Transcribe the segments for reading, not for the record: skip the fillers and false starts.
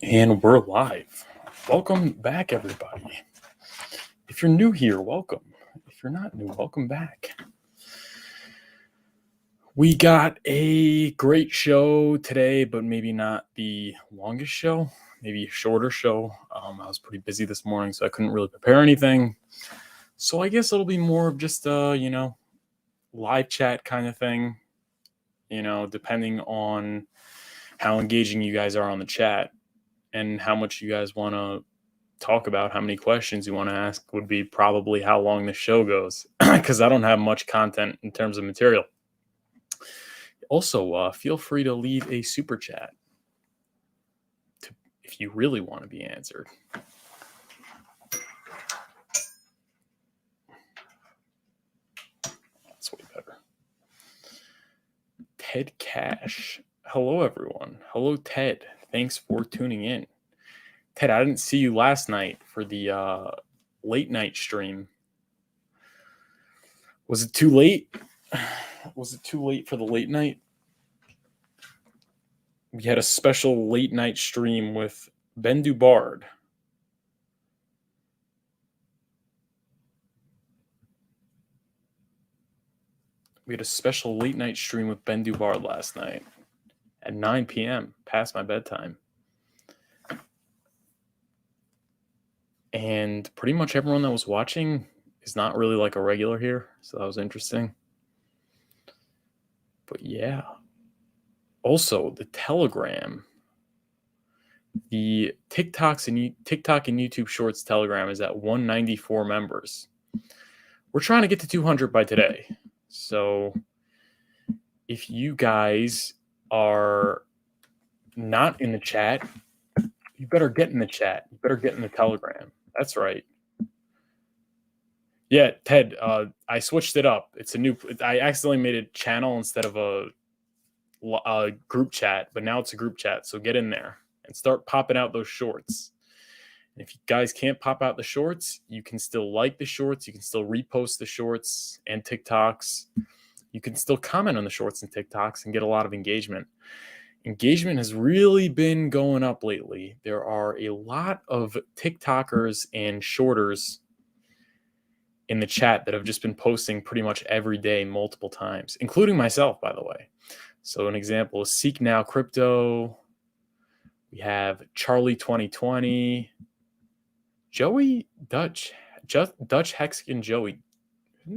And we're live. Welcome back, everybody. If you're new here, welcome. If you're not new, welcome back. We got a great show today, but maybe not the longest show, maybe a shorter show. I was pretty busy this morning, so I couldn't really prepare anything. So I guess it'll be more of just a, live chat kind of thing, depending on how engaging you guys are on the chat and how much you guys want to talk about, how many questions you want to ask would be probably how long the show goes, because I don't have much content in terms of material. Also, feel free to leave a super chat if you really want to be answered. That's way better. Ted Cash. Hello, everyone. Hello, Ted. Thanks for tuning in. Ted, I didn't see you last night for the late night stream. Was it too late? Was it too late for the late night? We had a special late night stream with Ben Dubard. We had a special late night stream with Ben Dubard last night at 9 p.m. past my bedtime. And pretty much everyone that was watching is not really like a regular here, so that was interesting. But yeah. Also, the Telegram, the TikTok and YouTube Shorts Telegram is at 194 members. We're trying to get to 200 by today. So if you guys are not in the chat, you better get in the chat. You better get in the Telegram. That's right. Yeah, Ted, I switched it up. It's a new. I accidentally made a channel instead of a group chat, but now it's a group chat. So get in there and start popping out those shorts. And if you guys can't pop out the shorts, you can still like the shorts. You can still repost the shorts and TikToks. You can still comment on the shorts and TikToks and get a lot of engagement. Engagement has really been going up lately. There are a lot of TikTokers and shorters in the chat that have just been posting pretty much every day, multiple times, including myself, by the way. So an example is Seek Now Crypto. We have Charlie 2020, Joey Dutch Hexagon Joey.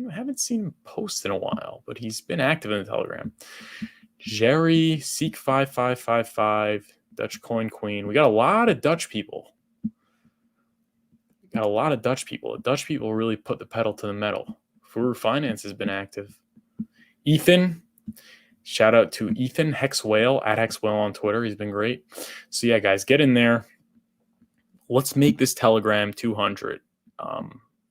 I haven't seen him post in a while, but he's been active in the Telegram. Jerry, Seek 5555, Dutch Coin Queen. We got a lot of Dutch people. The Dutch people really put the pedal to the metal. Furu Finance has been active. Ethan, shout out to Ethan Hex Whale at Hex Whale on Twitter. He's been great. So yeah, guys, get in there. Let's make this Telegram 200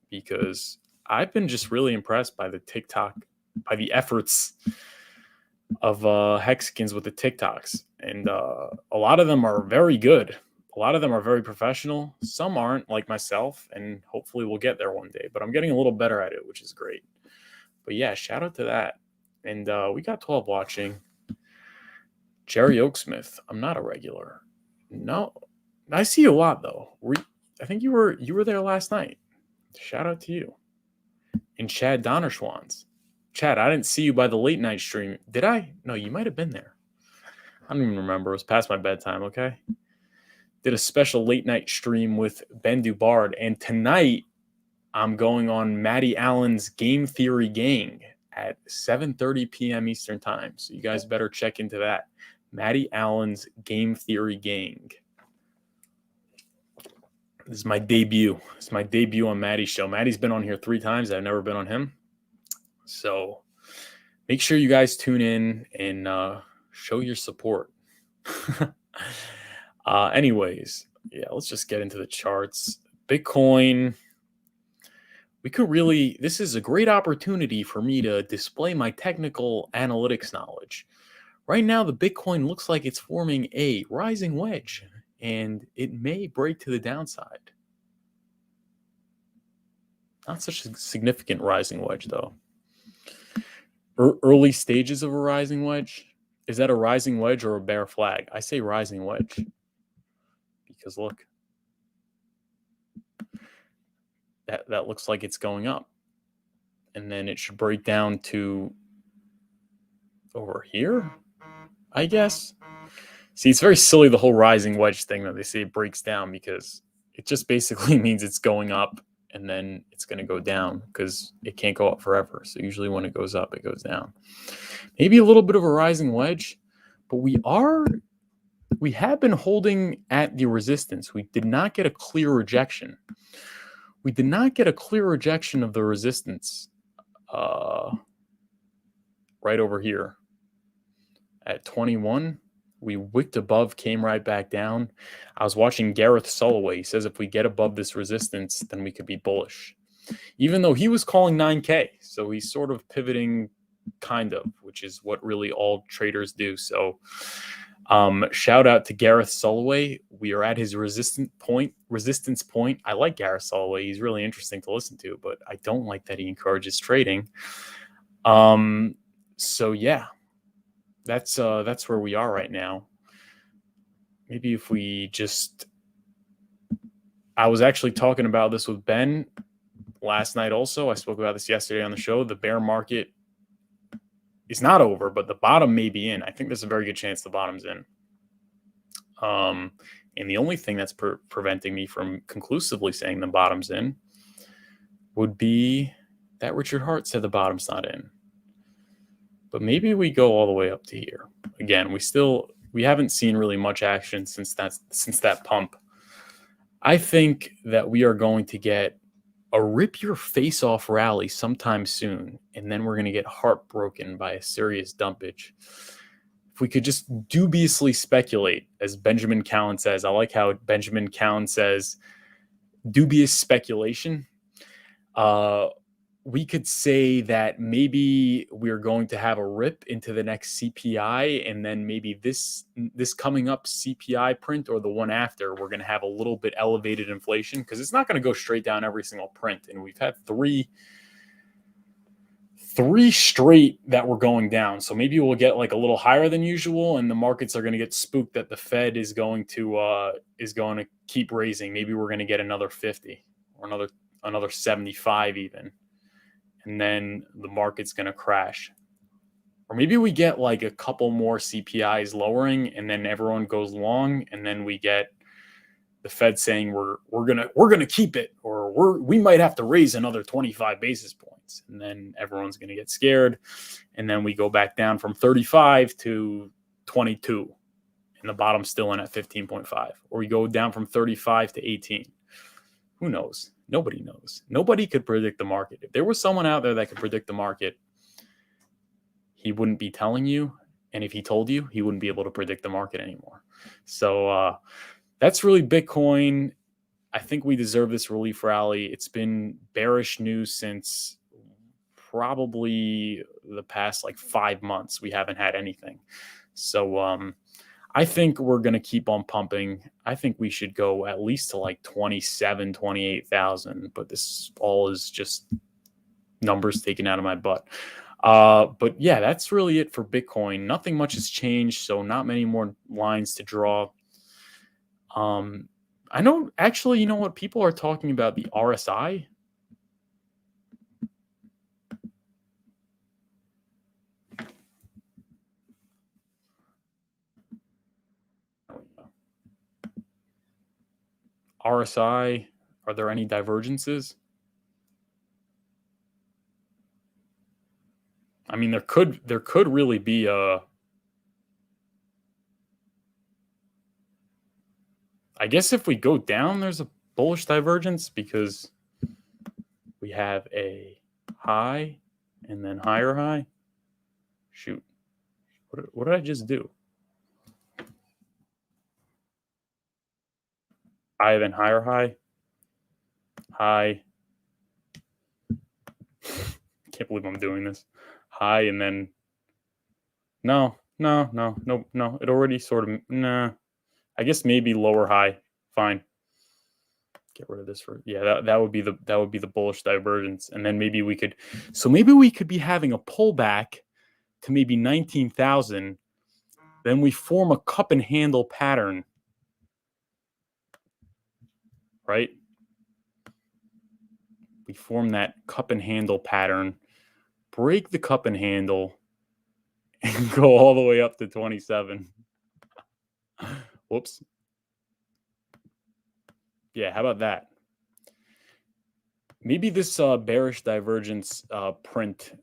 because I've been just really impressed by by the efforts of Hexicans with the TikToks. And a lot of them are very good. A lot of them are very professional. Some aren't, like myself, and hopefully we'll get there one day. But I'm getting a little better at it, which is great. But yeah, shout out to that. And we got 12 watching. Jerry Oaksmith, I'm not a regular. No, I see you a lot though. I think you were there last night. Shout out to you. And Chad Donnerschwans. Chad, I didn't see you by the late night stream. Did I? No, you might have been there. I don't even remember. It was past my bedtime, okay? Did a special late night stream with Ben Dubard. And tonight, I'm going on Matty Allen's Game Theory Gang at 7:30 p.m. Eastern Time. So you guys better check into that. Matty Allen's Game Theory Gang. This is my debut. It's my debut on Matty's show. Matty's been on here 3 times. I've never been on him. So make sure you guys tune in and show your support. Anyways, yeah, let's just get into the charts. Bitcoin. This is a great opportunity for me to display my technical analytics knowledge. Right now, the Bitcoin looks like it's forming a rising wedge, and it may break to the downside. Not such a significant rising wedge, though. Early stages of a rising wedge. Is that a rising wedge or a bear flag? I say rising wedge because look, that looks like it's going up. And then it should break down to over here, I guess. See, it's very silly, the whole rising wedge thing that they say it breaks down, because it just basically means it's going up and then it's going to go down because it can't go up forever. So usually when it goes up, it goes down. Maybe a little bit of a rising wedge, but we have been holding at the resistance. We did not get a clear rejection. We did not get a clear rejection of the resistance right over here at 21. We wicked above, came right back down. I was watching Gareth Soloway. He says if we get above this resistance, then we could be bullish. Even though he was calling 9K. So he's sort of pivoting, kind of, which is what really all traders do. So shout out to Gareth Soloway. We are at his resistance point. I like Gareth Soloway. He's really interesting to listen to, but I don't like that he encourages trading. So yeah. That's where we are right now. Maybe if we just, I was actually talking about this with Ben last night also. I spoke about this yesterday on the show. The bear market is not over, but the bottom may be in. I think there's a very good chance the bottom's in. And the only thing that's preventing me from conclusively saying the bottom's in would be that Richard Hart said the bottom's not in. But maybe we go all the way up to here. Again, we haven't seen really much action since that pump. I think that we are going to get a rip your face off rally sometime soon, and then we're going to get heartbroken by a serious dumpage. If we could just dubiously speculate, as Benjamin Cowan says, I like how Benjamin Cowan says dubious speculation. We could say that maybe we're going to have a rip into the next CPI, and then maybe this coming up CPI print or the one after, we're going to have a little bit elevated inflation, because it's not going to go straight down every single print. And we've had three straight that were going down. So maybe we'll get like a little higher than usual, and the markets are going to get spooked that the Fed is going to keep raising. Maybe we're going to get another 50 or another 75 even. And then the market's going to crash. Or maybe we get like a couple more CPIs lowering, and then everyone goes long, and then we get the Fed saying we're going to keep it, or we might have to raise another 25 basis points. And then everyone's going to get scared, and then we go back down from 35 to 22, and the bottom's still in at 15.5. Or we go down from 35 to 18. Who knows? Nobody knows. Nobody could predict the market. If there was someone out there that could predict the market, he wouldn't be telling you. And if he told you, he wouldn't be able to predict the market anymore. So that's really Bitcoin. I think we deserve this relief rally. It's been bearish news since probably the past like 5 months. We haven't had anything. So I think we're going to keep on pumping. I think we should go at least to like 27, 28,000, but this all is just numbers taken out of my butt. But yeah, that's really it for Bitcoin. Nothing much has changed, so not many more lines to draw. I know, actually, you know what? People are talking about the RSI. RSI, are there any divergences? I mean, there could really be a, I guess if we go down, there's a bullish divergence, because we have a high and then higher high. Shoot, what did I just do? High, then higher high. High. Can't believe I'm doing this. High, and then no. It already sort of, nah. I guess maybe lower high. Fine. Get rid of this for, yeah, that would be the bullish divergence. And then maybe we could be having a pullback to maybe 19,000. Then we form a cup and handle pattern. right? We form that cup and handle pattern, break the cup and handle, and go all the way up to 27. Whoops. Yeah, how about that? Maybe this bearish divergence print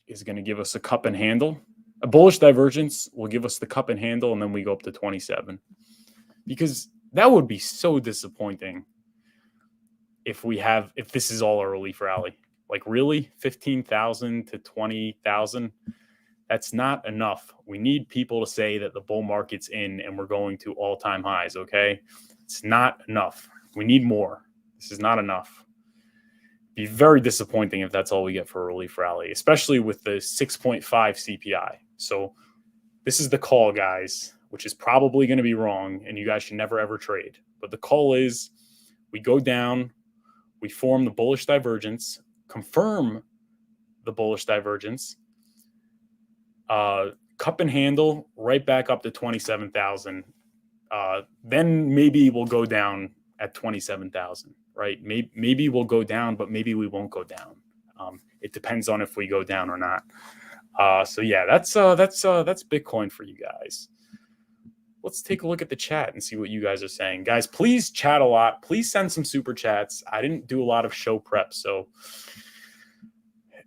is going to give us a cup and handle. A bullish divergence will give us the cup and handle, and then we go up to 27. Because that would be so disappointing if this is all a relief rally. Like, really? 15,000 to 20,000? That's not enough. We need people to say that the bull market's in and we're going to all-time highs, okay? It's not enough. We need more. This is not enough. Be very disappointing if that's all we get for a relief rally, especially with the 6.5 CPI. So this is the call, guys, which is probably going to be wrong, and you guys should never, ever trade. But the call is we go down, we form the bullish divergence, confirm the bullish divergence, cup and handle right back up to 27,000. Then maybe we'll go down at 27,000, right? Maybe we'll go down, but maybe we won't go down. It depends on if we go down or not. So yeah, that's Bitcoin for you guys. Let's take a look at the chat and see what you guys are saying. Guys, please chat a lot. Please send some super chats. I didn't do a lot of show prep, so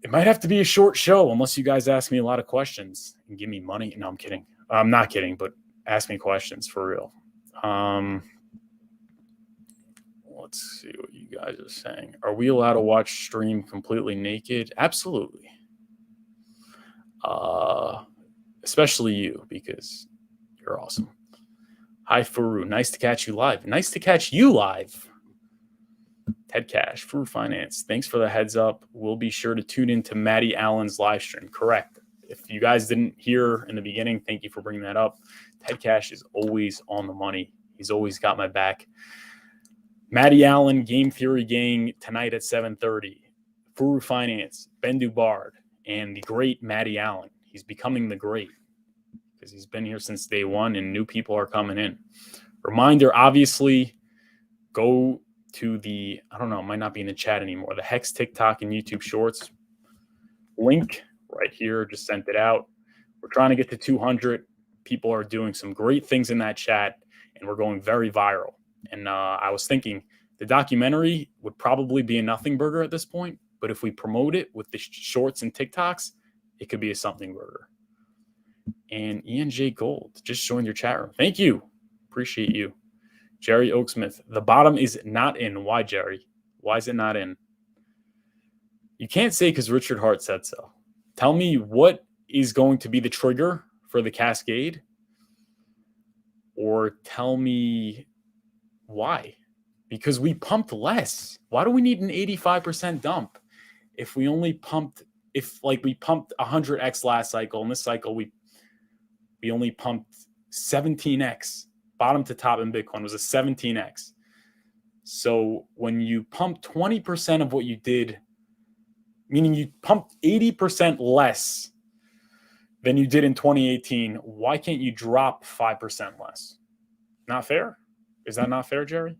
it might have to be a short show unless you guys ask me a lot of questions and give me money. No, I'm kidding. I'm not kidding, but ask me questions for real. Let's see what you guys are saying. Are we allowed to watch stream completely naked? Absolutely. Especially you, because you're awesome. Hi, Furu. Nice to catch you live. Nice to catch you live. Ted Cash, Furu Finance. Thanks for the heads up. We'll be sure to tune into Maddie Allen's live stream. Correct. If you guys didn't hear in the beginning, thank you for bringing that up. Ted Cash is always on the money. He's always got my back. Maddie Allen, Game Theory Gang, tonight at 7:30. Furu Finance, Ben Dubard, and the great Maddie Allen. He's becoming the great because he's been here since day one and new people are coming in. Reminder, obviously, go to the, I don't know, it might not be in the chat anymore, the Hex TikTok and YouTube Shorts link right here. Just sent it out. We're trying to get to 200. People are doing some great things in that chat, and we're going very viral. And I was thinking the documentary would probably be a nothing burger at this point, but if we promote it with the shorts and TikToks, it could be a something burger. And ENJ Gold just joined your chat room. Thank you. Appreciate you. Jerry Oaksmith, the bottom is not in. Why, Jerry? Why is it not in? You can't say because Richard Hart said so. Tell me what is going to be the trigger for the cascade, or tell me why. Because we pumped less. Why do we need an 85% dump if we only pumped, we pumped 100x last cycle, and this cycle we only pumped 17x. Bottom to top in Bitcoin was a 17x. So when you pump 20% of what you did, meaning you pumped 80% less than you did in 2018, why can't you drop 5% less? Not fair? Is that not fair, Jerry?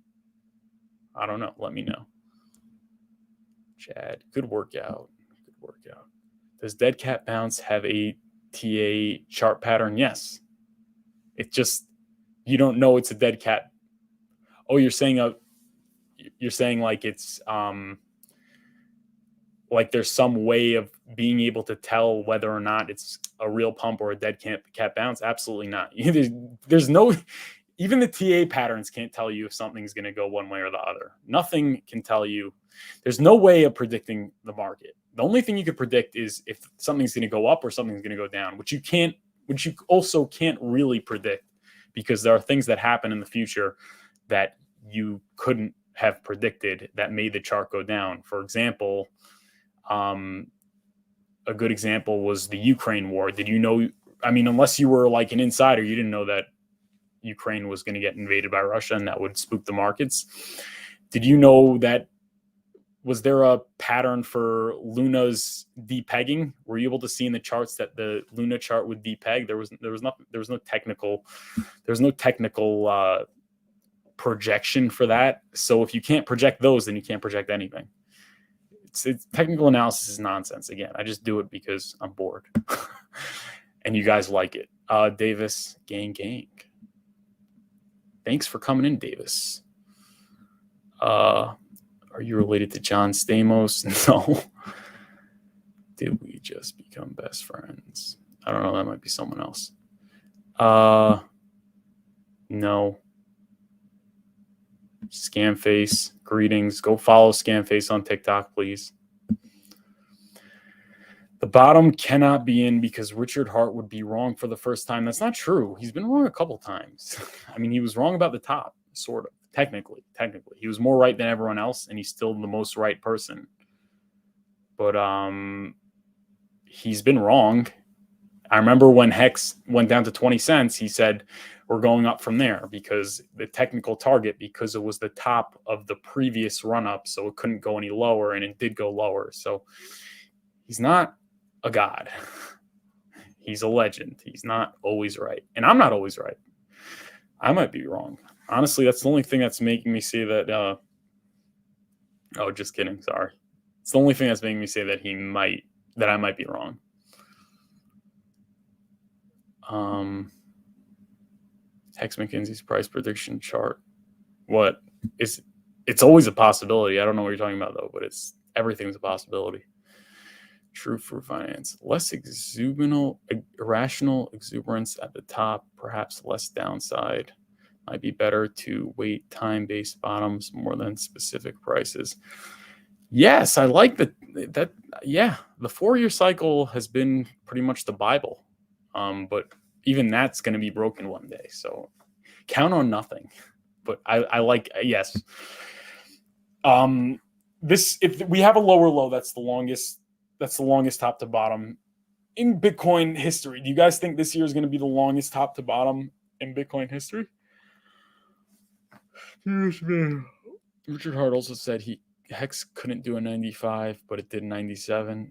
I don't know. Let me know. Chad, good workout. Good workout. Does dead cat bounce have a TA chart pattern? Yes. It just, you don't know it's a dead cat. Oh, you're saying like it's like there's some way of being able to tell whether or not it's a real pump or a dead cat bounce? Absolutely not. There's no, even the TA patterns can't tell you if something's going to go one way or the other. Nothing can tell you. There's no way of predicting the market. The only thing you can predict is if something's going to go up or something's going to go down, which you also can't really predict, because there are things that happen in the future that you couldn't have predicted that made the chart go down. For example, a good example was the Ukraine war. Did you know, I mean, unless you were like an insider, you didn't know that Ukraine was going to get invaded by Russia and that would spook the markets. Did you know that, was there a pattern for Luna's depegging? Were you able to see in the charts that the Luna chart would depeg? There was no technical projection for that. So if you can't project those, then you can't project anything. It's technical analysis is nonsense. Again, I just do it because I'm bored and you guys like it. Davis, gang. Thanks for coming in, Davis. Are you related to John Stamos? No. Did we just become best friends? I don't know. That might be someone else. No. Scamface, greetings. Go follow Scamface on TikTok, please. The bottom cannot be in because Richard Hart would be wrong for the first time. That's not true. He's been wrong a couple times. I mean, he was wrong about the top, sort of. Technically. He was more right than everyone else, and he's still the most right person. But he's been wrong. I remember when Hex went down to 20 cents, he said, we're going up from there because the technical target, because it was the top of the previous run up, so it couldn't go any lower, and it did go lower. So he's not a god. He's a legend. He's not always right. And I'm not always right. I might be wrong. Honestly, that's the only thing that's making me say that. Oh, just kidding. Sorry. It's the only thing that's making me say that I might be wrong. Hex McKinsey's price prediction chart. What is? It's always a possibility. I don't know what you're talking about though, but everything's a possibility. True Furu Finance. Less irrational exuberance at the top, perhaps less downside. Might be better to wait time-based bottoms more than specific prices. Yes, I like that. Yeah, the 4-year cycle has been pretty much the Bible. But even that's going to be broken one day. So count on nothing. But I like, yes. If we have a lower low, that's the longest top to bottom in Bitcoin history. Do you guys think this year is going to be the longest top to bottom in Bitcoin history? Yes, man. Richard Hart also said Hex couldn't do a 95, but it did 97.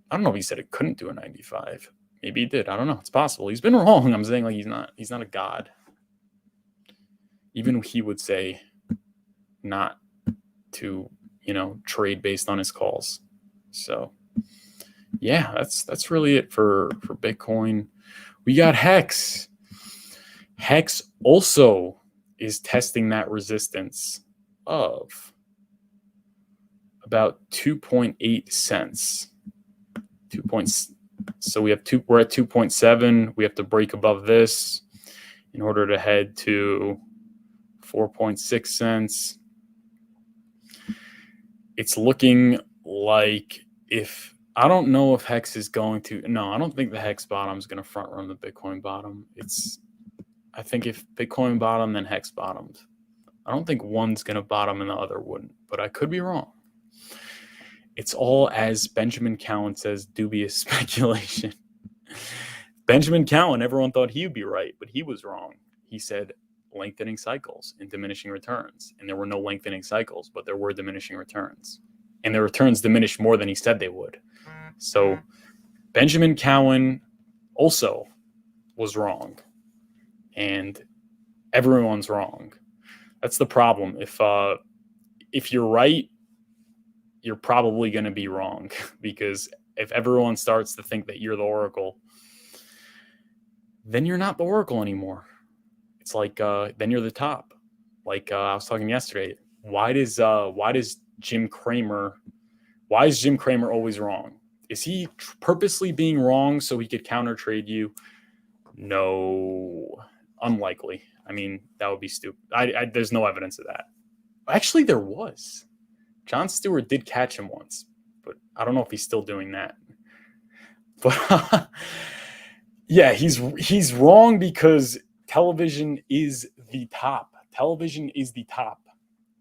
I don't know if he said it couldn't do a 95. Maybe he did. I don't know. It's possible. He's been wrong. I'm saying he's not a god. Even he would say not to, trade based on his calls. So yeah, that's really it for Bitcoin. We got Hex. Hex also is testing that resistance of about 2.8 cents. So we're at 2.7. We have to break above this in order to head to 4.6 cents. It's looking like I don't know if Hex is going to. No, I don't think the Hex bottom is going to front run the Bitcoin bottom. I think if Bitcoin bottomed, then Hex bottomed. I don't think one's going to bottom and the other wouldn't, but I could be wrong. It's all, as Benjamin Cowan says, dubious speculation. Benjamin Cowan, everyone thought he would be right, but he was wrong. He said lengthening cycles and diminishing returns. And there were no lengthening cycles, but there were diminishing returns. And the returns diminished more than he said they would. So Benjamin Cowan also was wrong. And everyone's wrong. That's the problem. If you're right, you're probably going to be wrong, because if everyone starts to think that you're the oracle, then you're not the oracle anymore. It's like then you're the top. Like I was talking yesterday. Why is Jim Cramer always wrong? Is he purposely being wrong so he could counter trade you? No, unlikely. I mean, that would be stupid. There's no evidence of that. Actually, there was. Jon Stewart did catch him once, but I don't know if he's still doing that. But yeah, he's wrong because television is the top. Television is the top.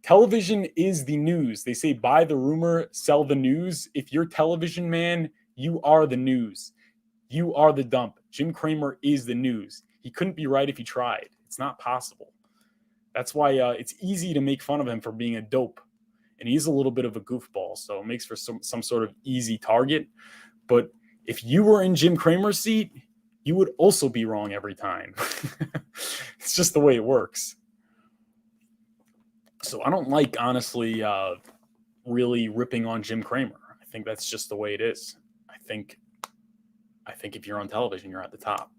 Television is the news. They say buy the rumor, sell the news. If you're television man, you are the news. You are the dump. Jim Cramer is the news. He couldn't be right if he tried. It's not possible. That's why it's easy to make fun of him for being a dope. And he's a little bit of a goofball, so it makes for some sort of easy target. But if you were in Jim Cramer's seat, you would also be wrong every time. It's just the way it works. So I don't like, honestly, really ripping on Jim Cramer. I think that's just the way it is. I think if you're on television, you're at the top,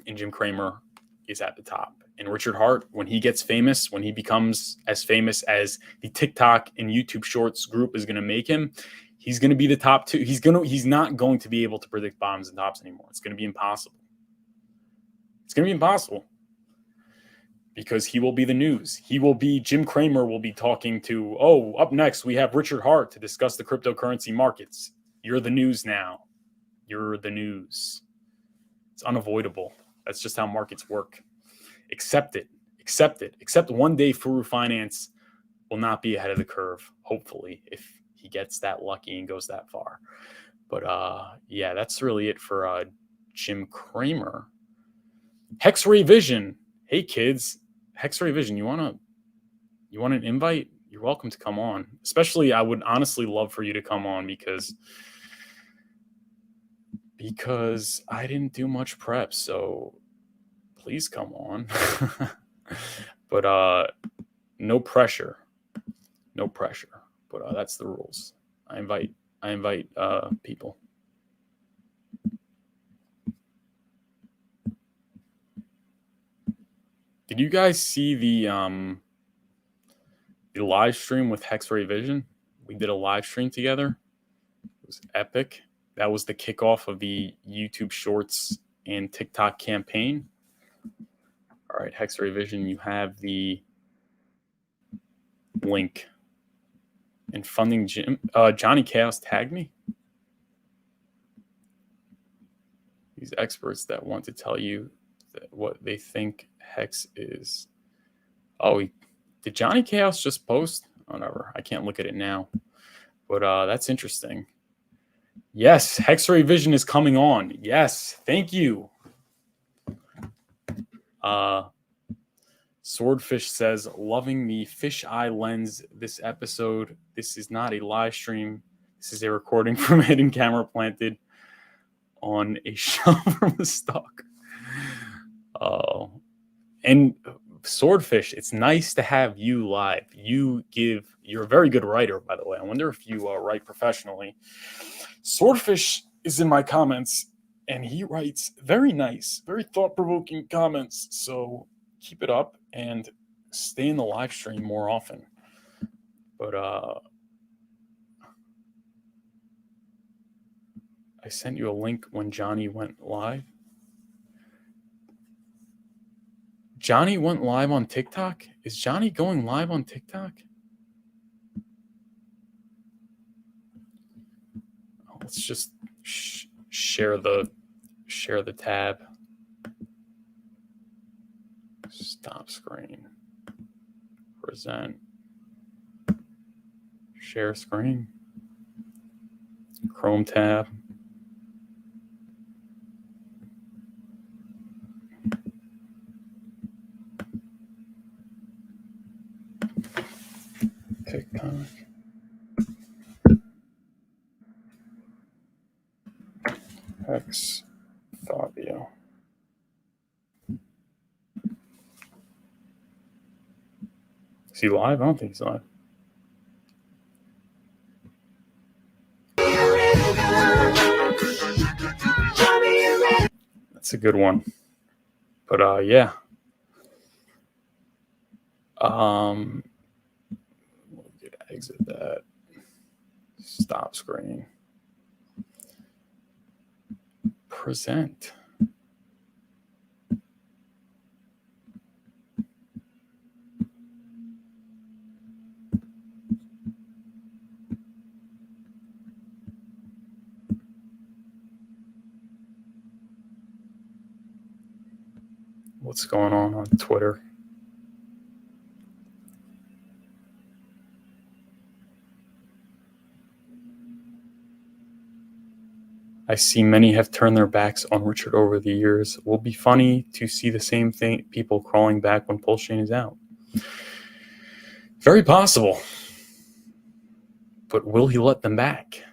and Jim Cramer is at the top. And Richard Hart, when he gets famous, when he becomes as famous as the TikTok and YouTube Shorts group is going to make him, he's going to be the top two. He's not going to be able to predict bottoms and tops anymore. It's going to be impossible. It's going to be impossible because he will be the news. Jim Cramer will be talking to, up next, we have Richard Hart to discuss the cryptocurrency markets. You're the news now. You're the news. It's unavoidable. That's just how markets work. Accept it. Except one day Furu Finance will not be ahead of the curve, hopefully, if he gets that lucky and goes that far. But yeah, that's really it for Jim Cramer. Hex-Ray Vision. Hey kids, Hex-Ray Vision, you want an invite? You're welcome to come on. Especially, I would honestly love for you to come on because I didn't do much prep, so please come on. But no pressure. But that's the rules. I invite people. Did you guys see the live stream with Hex-Ray Vision? We did a live stream together. It was epic. That was the kickoff of the YouTube Shorts and TikTok campaign. All right, Hex-Ray Vision, you have the link. And funding Jim. Johnny Chaos tagged me. These experts that want to tell you what they think Hex is. Oh, did Johnny Chaos just post? Whatever. I can't look at it now. But that's interesting. Yes, Hex-Ray Vision is coming on. Yes, thank you. Swordfish says, loving the fisheye lens this episode. This is not a live stream. This is a recording from a hidden camera planted on a shelf from the stock. Oh, and Swordfish, it's nice to have you live. You're a very good writer, by the way. I wonder if you write professionally. Swordfish is in my comments, and he writes very nice, very thought-provoking comments. So keep it up and stay in the live stream more often. But I sent you a link when Johnny went live. Johnny went live on TikTok? Is Johnny going live on TikTok? Let's just share the tab. Stop screen. Present. Share screen. Chrome tab. TikTok. Hex Fabio. Is he live? I don't think he's live. That's a good one. But yeah. We'll exit that. Stop screen. Present. What's going on Twitter? I see many have turned their backs on Richard over the years. It will be funny to see the same thing, people crawling back when Pulsechain is out. Very possible. But will he let them back?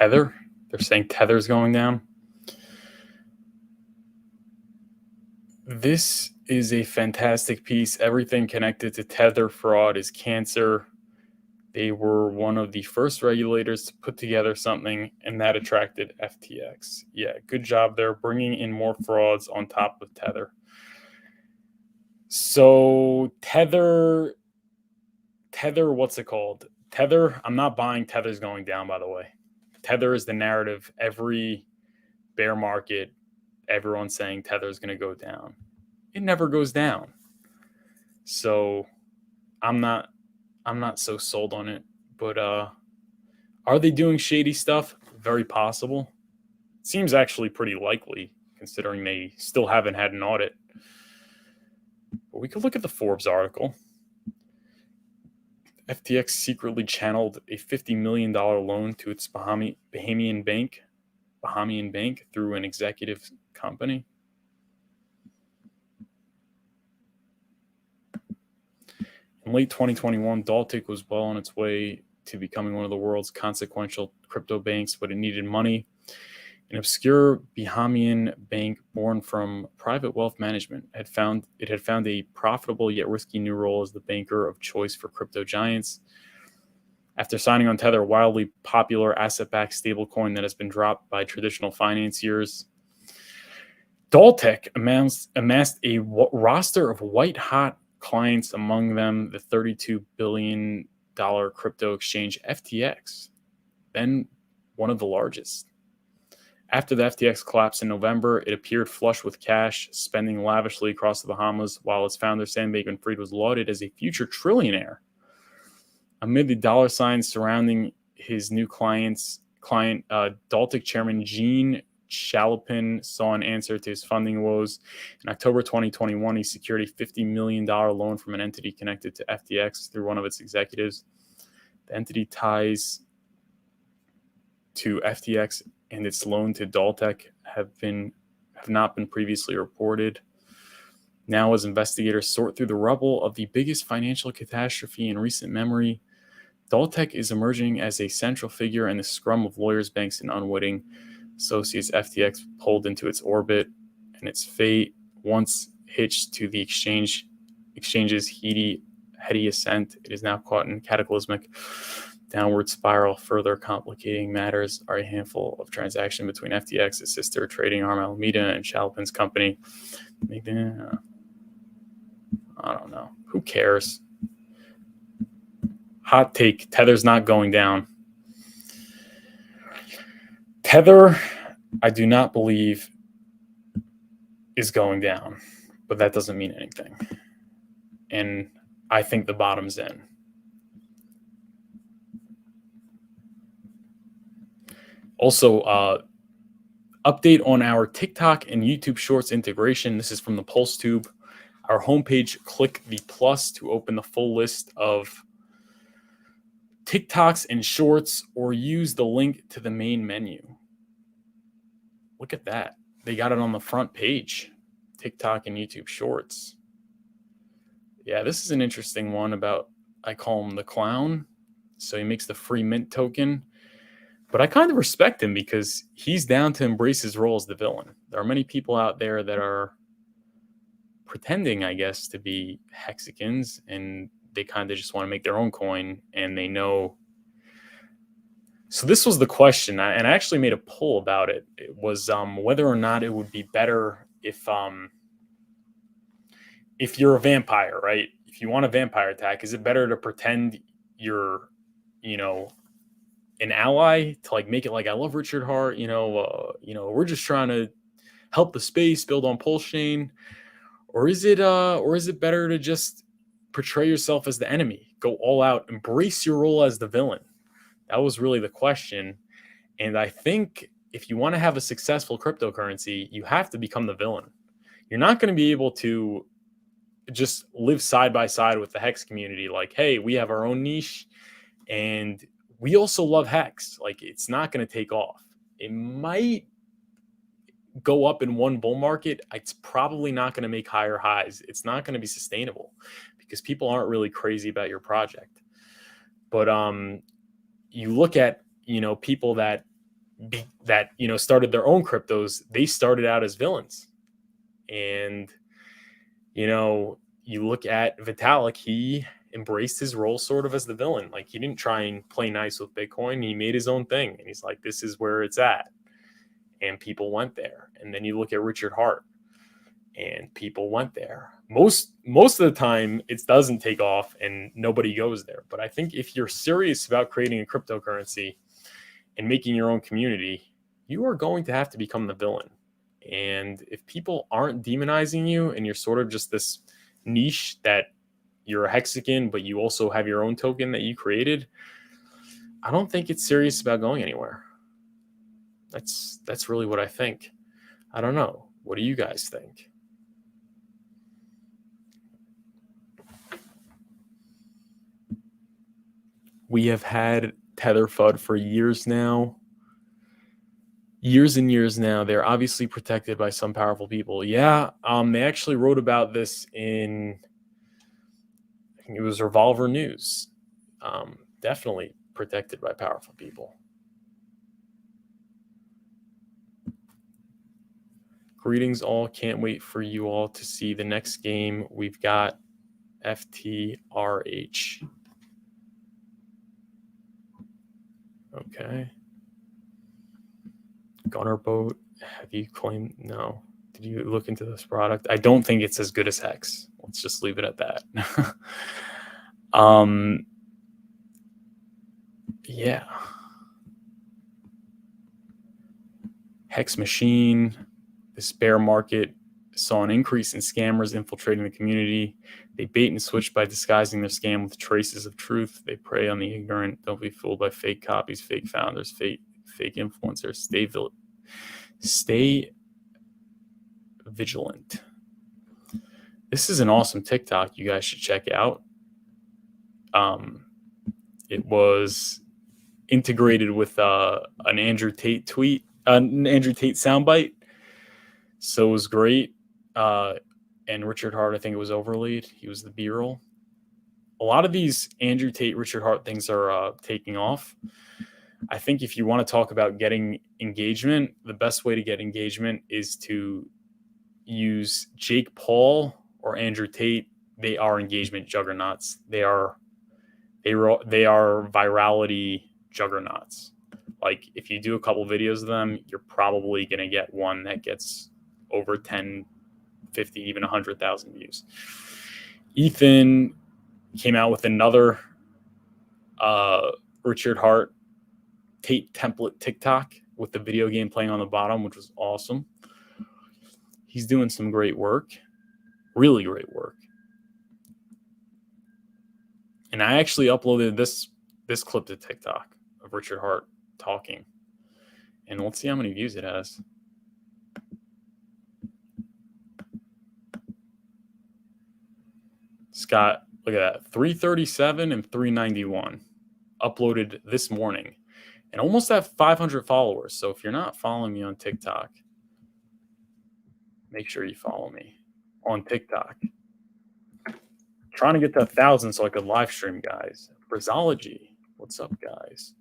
Tether. They're saying Tether's going down. This is a fantastic piece. Everything connected to Tether fraud is cancer. They were one of the first regulators to put together something, and that attracted FTX. Yeah, good job there, bringing in more frauds on top of Tether. So Tether, what's it called? Tether, I'm not buying Tether's going down, by the way. Tether is the narrative. Every bear market, everyone's saying Tether is going to go down. It never goes down. So I'm not so sold on it. But are they doing shady stuff? Very possible. Seems actually pretty likely, considering they still haven't had an audit. But we could look at the Forbes article. FTX secretly channeled a $50 million loan to its Bahamian bank through an executive company. In late 2021, Daltic was well on its way to becoming one of the world's consequential crypto banks, but it needed money. An obscure Bahamian bank born from private wealth management had found a profitable yet risky new role as the banker of choice for crypto giants. After signing on Tether, a wildly popular asset-backed stablecoin that has been dropped by traditional financiers, Daltic amassed a roster of white-hot clients, among them the $32 billion crypto exchange FTX, then one of the largest. After the FTX collapse in November, it appeared flush with cash, spending lavishly across the Bahamas, while its founder, Sam Bankman-Fried, was lauded as a future trillionaire. Amid the dollar signs surrounding his new client, Daltic chairman Gene Chalopin saw an answer to his funding woes. In October 2021, he secured a $50 million loan from an entity connected to FTX through one of its executives. The entity ties to FTX and its loan to Daltic have not been previously reported. Now, as investigators sort through the rubble of the biggest financial catastrophe in recent memory, Daltic is emerging as a central figure in the scrum of lawyers, banks, and unwitting associates FTX pulled into its orbit, and its fate, once hitched to the exchange's heady ascent, it is now caught in cataclysmic downward spiral. Further complicating matters are a handful of transactions between FTX, its sister trading arm Alameda, and Chalopin's company. I don't know. Who cares? Hot take, Tether's not going down. Tether, I do not believe, is going down, but that doesn't mean anything. And I think the bottom's in. Also, update on our TikTok and YouTube Shorts integration. This is from the PulseTube. Our homepage, click the plus to open the full list of TikToks and Shorts, or use the link to the main menu. Look at that. They got it on the front page. TikTok and YouTube Shorts. Yeah, this is an interesting one about, I call him the clown. So he makes the free mint token. But I kind of respect him because he's down to embrace his role as the villain. There are many people out there that are pretending, I guess, to be Hexicans, and they kind of just want to make their own coin, and they know. So this was the question, and I actually made a poll about it. It was whether or not it would be better if you're a vampire, right? If you want a vampire attack, is it better to pretend you're, an ally, to like make it like I love Richard Hart, we're just trying to help the space, build on Pulsechain, or is it better to just portray yourself as the enemy, go all out, embrace your role as the villain? That was really the question. And I think if you want to have a successful cryptocurrency, you have to become the villain. You're not going to be able to just live side by side with the Hex community. Like, hey, we have our own niche and we also love Hex. Like, it's not going to take off. It might go up in one bull market. It's probably not going to make higher highs. It's not going to be sustainable because people aren't really crazy about your project. But you look at, people that that started their own cryptos, they started out as villains. And you look at Vitalik, he embraced his role sort of as the villain. Like, he didn't try and play nice with Bitcoin. He made his own thing, and he's like, this is where it's at, and people went there. And then you look at Richard Hart, and people went there. Most of the time it doesn't take off and nobody goes there. But I think if you're serious about creating a cryptocurrency and making your own community, you are going to have to become the villain. And if people aren't demonizing you and you're sort of just this niche that you're a hexagon, but you also have your own token that you created, I don't think it's serious about going anywhere. That's really what I think. I don't know. What do you guys think? We have had Tether FUD for years now. Years and years now. They're obviously protected by some powerful people. Yeah, they actually wrote about this in, I think it was Revolver News. Definitely protected by powerful people. Greetings all. Can't wait for you all to see the next game. We've got FTRH. Okay. Gunnerboat. Have you claimed? No. Did you look into this product? I don't think it's as good as Hex. Let's just leave it at that. Yeah. Hex Machine. This bear market saw an increase in scammers infiltrating the community. They bait and switch by disguising their scam with traces of truth. They prey on the ignorant. Don't be fooled by fake copies, fake founders, fake influencers. Stay vigilant. This is an awesome TikTok you guys should check out. It was integrated with an Andrew Tate tweet, an Andrew Tate soundbite. So it was great. And Richard Hart, I think it was overlaid. He was the B-roll. A lot of these Andrew Tate, Richard Hart things are taking off. I think if you want to talk about getting engagement, the best way to get engagement is to use Jake Paul or Andrew Tate. They are engagement juggernauts. They are virality juggernauts. Like, if you do a couple videos of them, you're probably going to get one that gets over 10, 50, even 100,000 views. Ethan came out with another Richard Hart Tate template TikTok with the video game playing on the bottom, which was awesome. He's doing some great work, really great work. And I actually uploaded this clip to TikTok of Richard Hart talking. And let's see how many views it has. It's got, look at that, 337 and 391 uploaded this morning. And almost have 500 followers. So if you're not following me on TikTok, make sure you follow me on TikTok. Trying to get to 1,000 so I could live stream, guys. Brizology. What's up, guys?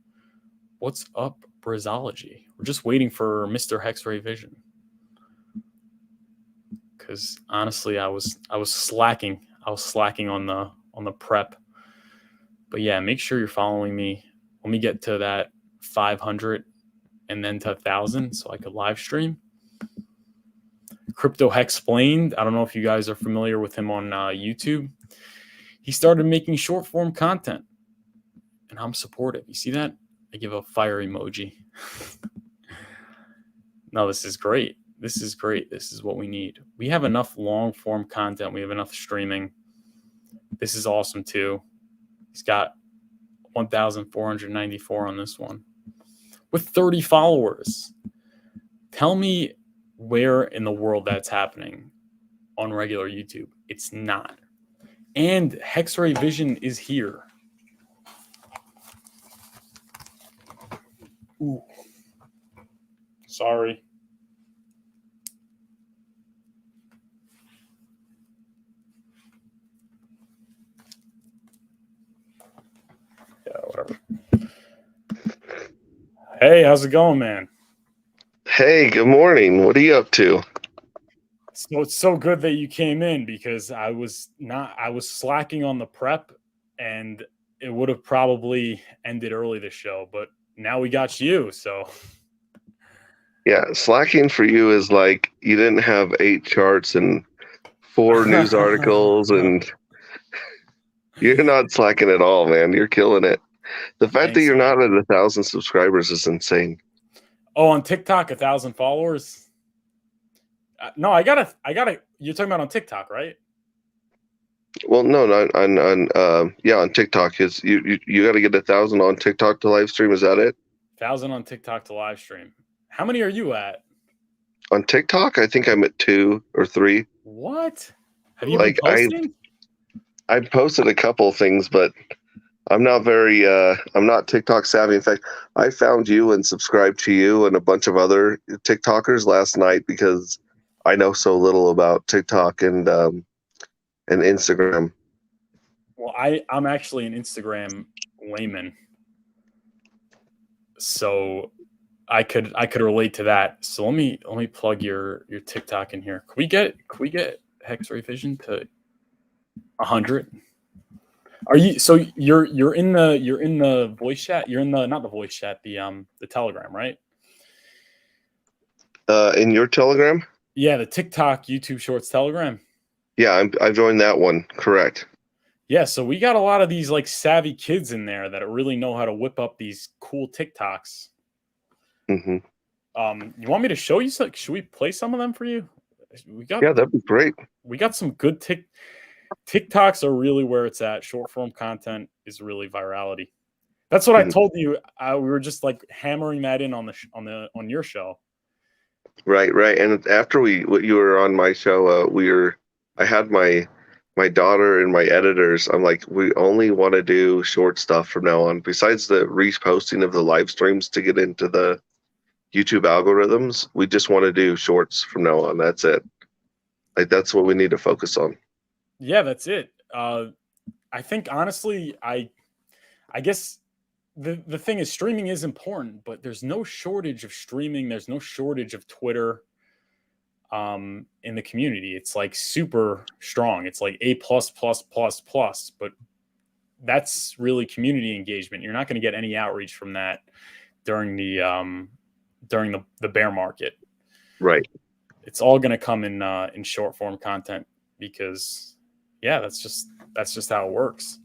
What's up, Brizology? We're just waiting for Mr. Hexray Vision. Because honestly, I was slacking. I was slacking on the prep. But yeah, make sure you're following me. Let me get to that 500 and then to 1,000 so I could live stream. Crypto Hexplained. I don't know if you guys are familiar with him on YouTube. He started making short form content, and I'm supportive. You see that? I give a fire emoji. No, this is great. This is great. This is what we need. We have enough long form content. We have enough streaming. This is awesome too. He's got 1,494 on this one with 30 followers. Tell me where in the world that's happening on regular YouTube. It's not. And Hexray Vision is here. Ooh. Sorry. Yeah, whatever. Hey, how's it going, man? Hey, good morning. What are you up to? So it's so good that you came in because I was slacking on the prep and it would have probably ended early this show, but now we got you. So Yeah, slacking for you is like you didn't have 8 charts and 4 news articles, and you're not slacking at all, man. You're killing it. The fact that thanks, you're man. not at 1,000 subscribers is insane. Oh, on TikTok, 1,000 followers. No, I got a. You're talking about on TikTok, right? Well, no, not on TikTok. Is you got to get 1,000 on TikTok to live stream? Is that it? 1,000 on TikTok to live stream. How many are you at? On TikTok, I think I'm at 2 or 3. What? Have you been Like posting? I posted a couple things, but I'm not TikTok savvy. In fact, I found you and subscribed to you and a bunch of other TikTokers last night because I know so little about TikTok and Instagram. Well, I'm actually an Instagram layman, so I could relate to that. So let me plug your TikTok in here. Can we get Hex Revision to 100? Are you so you're in the voice chat? You're in the not the voice chat, the Telegram, right? In your Telegram? Yeah, the TikTok YouTube Shorts Telegram. Yeah, I joined that one. Correct. Yeah, so we got a lot of these like savvy kids in there that really know how to whip up these cool TikToks. Hmm. You want me to show you some? Should we play some of them for you? We got Yeah, that'd be great. we got some good TikToks are really where it's at. Short form content is really virality. That's what I Mhm. told you. We were just like hammering that in on your show. Right, right. And after you were on my show, I had my daughter and my editors. I'm like, we only want to do short stuff from now on. Besides the reposting of the live streams to get into the YouTube algorithms, we just want to do shorts from now on. That's it. Like that's what we need to focus on. Yeah, that's it. I think honestly, I guess the thing is streaming is important, but there's no shortage of streaming. There's no shortage of Twitter in the community. It's like super strong. It's like A plus plus plus plus, but that's really community engagement. You're not going to get any outreach from that during the bear market. Right. It's all going to come in short form content because yeah, that's just how it works.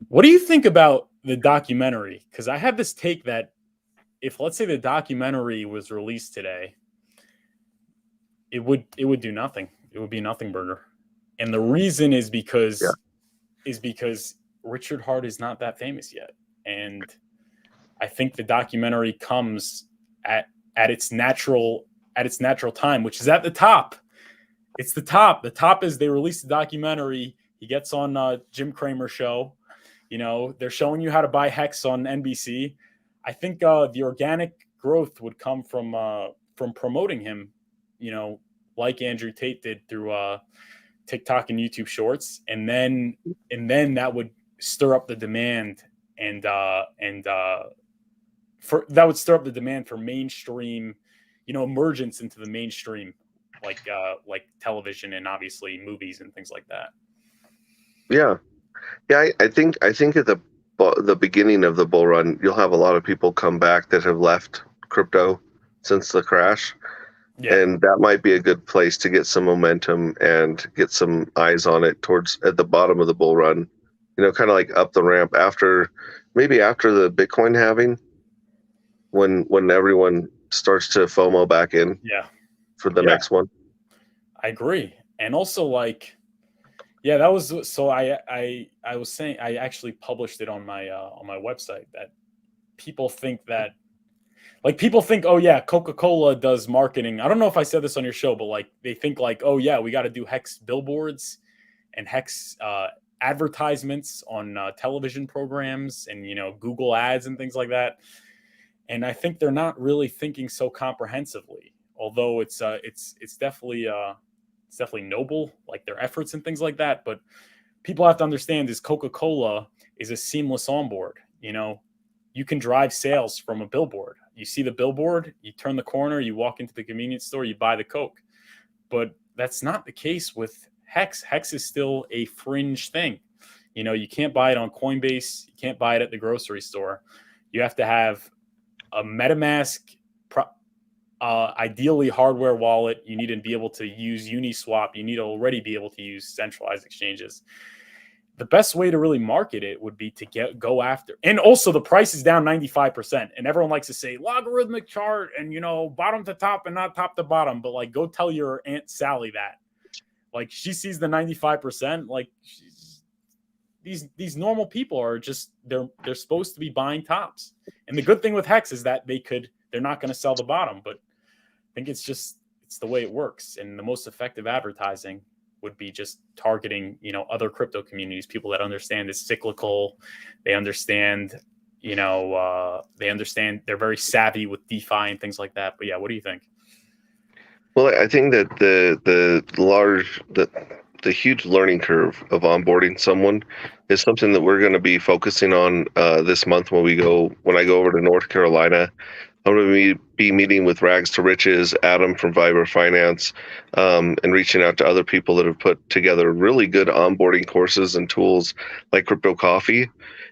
What do you think about the documentary? Because I have this take that if let's say the documentary was released today, it would do nothing. It would be a nothing burger. And the reason Yeah. is because Richard Hart is not that famous yet. And I think the documentary comes at at its natural at its natural time, which is at the top. It's the top. The top is they release the documentary. He gets on Jim Cramer show. You know, they're showing you how to buy Hex on NBC. I think the organic growth would come from promoting him. You know, like Andrew Tate did through TikTok and YouTube Shorts, and then that would stir up the demand and for that would stir up the demand for mainstream, emergence into the mainstream, like television and obviously movies and things like that. Yeah. Yeah. I think at the beginning of the bull run, you'll have a lot of people come back that have left crypto since the crash. Yeah, And that might be a good place to get some momentum and get some eyes on it towards at the bottom of the bull run. Kind of like up the ramp maybe after the Bitcoin halving, when everyone starts to FOMO back in yeah, for the yeah. next one. I agree, and also like, yeah, that was so. I was saying I actually published it on my website that people think that people think, oh yeah, Coca-Cola does marketing. I don't know if I said this on your show, but like they think like, oh yeah, we got to do Hex billboards and Hex advertisements on television programs and Google ads and things like that. And I think they're not really thinking so comprehensively. Although it's definitely noble, like their efforts and things like that. But people have to understand is Coca-Cola is a seamless onboard. you can drive sales from a billboard. You see the billboard, you turn the corner, you walk into the convenience store, you buy the Coke. But that's not the case with Hex. Hex is still a fringe thing. You can't buy it on Coinbase. You can't buy it at the grocery store. You have to have a MetaMask, ideally hardware wallet. You need to be able to use Uniswap. You need to already be able to use centralized exchanges. The best way to really market it would be to go after. And also the price is down 95%. And everyone likes to say logarithmic chart and, bottom to top and not top to bottom. But like, go tell your Aunt Sally that. Like, she sees the 95%. Like, these normal people are just, they're supposed to be buying tops. And the good thing with Hex is that they're not going to sell the bottom. But I think it's the way it works. And the most effective advertising would be just targeting, other crypto communities, people that understand it's cyclical. They understand, they're very savvy with DeFi and things like that. But yeah, what do you think? Well, I think that the huge learning curve of onboarding someone is something that we're going to be focusing on this month when I go over to North Carolina. I'm going to be meeting with Rags to Riches, Adam from Furu Finance, and reaching out to other people that have put together really good onboarding courses and tools like Crypto Coffee.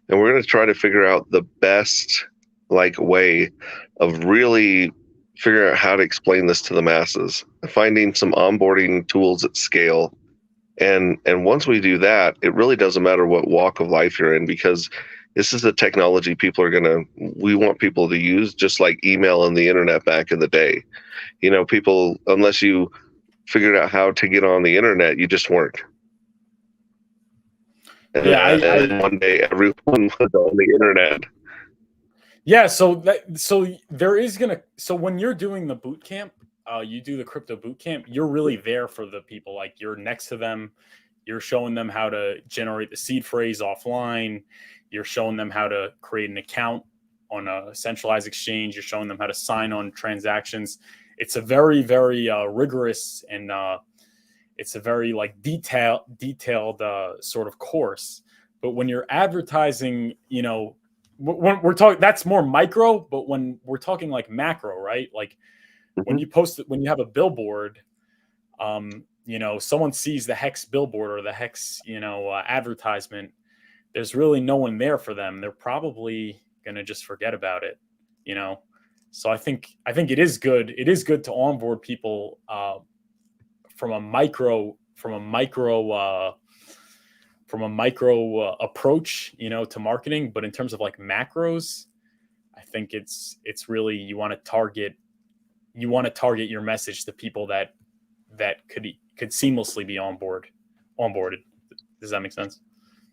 And we're going to try to figure out the best way of really figuring out how to explain this to the masses, finding some onboarding tools at scale. And once we do that, it really doesn't matter what walk of life you're in, because this is the technology we want people to use, just like email and the internet back in the day. People, unless you figured out how to get on the internet, you just weren't. And then one day everyone was on the internet. Yeah, so when you're doing the boot camp, you do the crypto boot camp, you're really there for the people. Like, you're next to them, you're showing them how to generate the seed phrase offline. You're showing them how to create an account on a centralized exchange. You're showing them how to sign on transactions. It's a very, very rigorous and it's a very detailed sort of course. But when you're advertising, when we're talking, that's more micro. But when we're talking like macro, right? Like when you have a billboard, someone sees the Hex billboard or the Hex, advertisement. There's really no one there for them. They're probably going to just forget about it, So I think it is good. It is good to onboard people from a micro approach, to marketing. But in terms of like macros, I think it's really, you want to target your message to people that could seamlessly be onboarded. Does that make sense?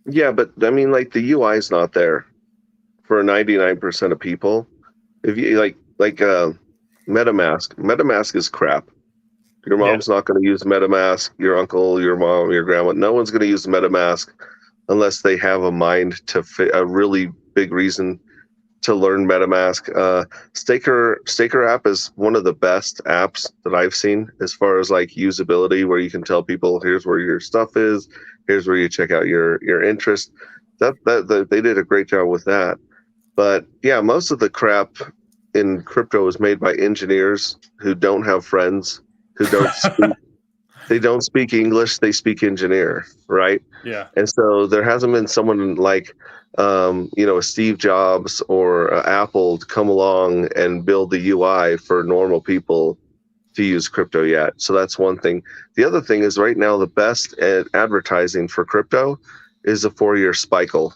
Yeah, but I mean, the UI is not there for 99% of people. If you MetaMask is crap. Your mom's not going to use MetaMask. Your uncle, your mom, your grandma, no one's going to use MetaMask unless they have a mind to fit a really big reason to learn MetaMask. Staker app is one of the best apps that I've seen as far as usability, where you can tell people, here's where your stuff is, here's where you check out your interest. That they did a great job with that. But yeah, most of the crap in crypto is made by engineers who don't have friends, who don't speak. They don't speak English, they speak engineer, right? Yeah. And so there hasn't been someone like a Steve Jobs or Apple to come along and build the UI for normal people to use crypto yet. So that's one thing. The other thing is, right now, the best advertising for crypto is a 4-year cycle.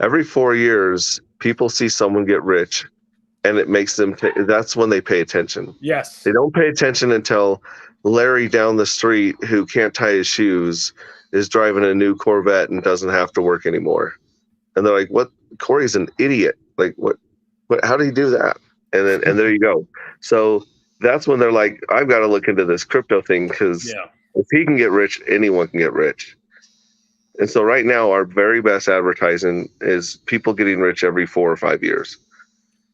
Every 4 years, people see someone get rich, and it makes them, that's when they pay attention. Yes. They don't pay attention until Larry down the street, who can't tie his shoes, is driving a new Corvette and doesn't have to work anymore. And they're like, what? Corey's an idiot. Like, what, how did he do that? And there you go. So that's when they're like, I've got to look into this crypto thing, because if he can get rich, anyone can get rich. And so right now, our very best advertising is people getting rich every 4 or 5 years.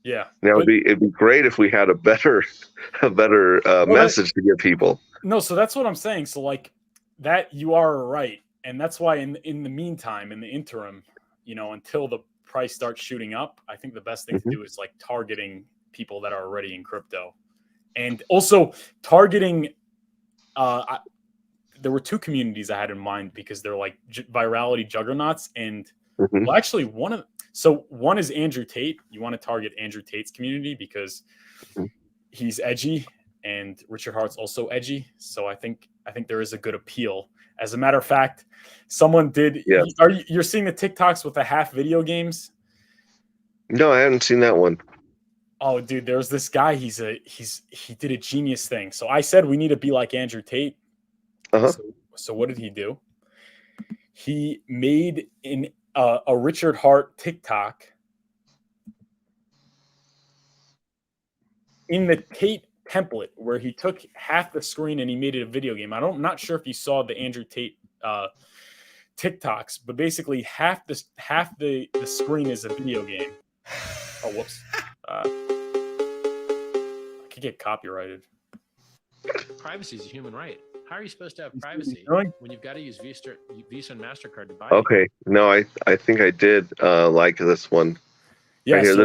Yeah. Now it'd be great if we had a better message to give people. No, so that's what I'm saying. So that you are right, and that's why in the meantime, in the interim, until the price starts shooting up, I think the best thing to do is like targeting people that are already in crypto, and also targeting. There were two communities I had in mind because they're like virality juggernauts, and well, actually, one is Andrew Tate. You want to target Andrew Tate's community because he's edgy, and Richard Hart's also edgy. So I think there is a good appeal. As a matter of fact, someone did. Yeah. You're seeing the TikToks with the half video games? No, I haven't seen that one. Oh, dude, there's this guy. He did a genius thing. So I said we need to be like Andrew Tate. So what did he do? He made a Richard Hart TikTok in the Tate template where he took half the screen and he made it a video game. I'm not sure if you saw the Andrew Tate TikToks, but basically half the screen is a video game. Oh, whoops. I could get copyrighted. Privacy is a human right. How are you supposed to have privacy when you've got to use Visa and MasterCard to buy it? Okay. No, I think I did like this one. Yeah, right here.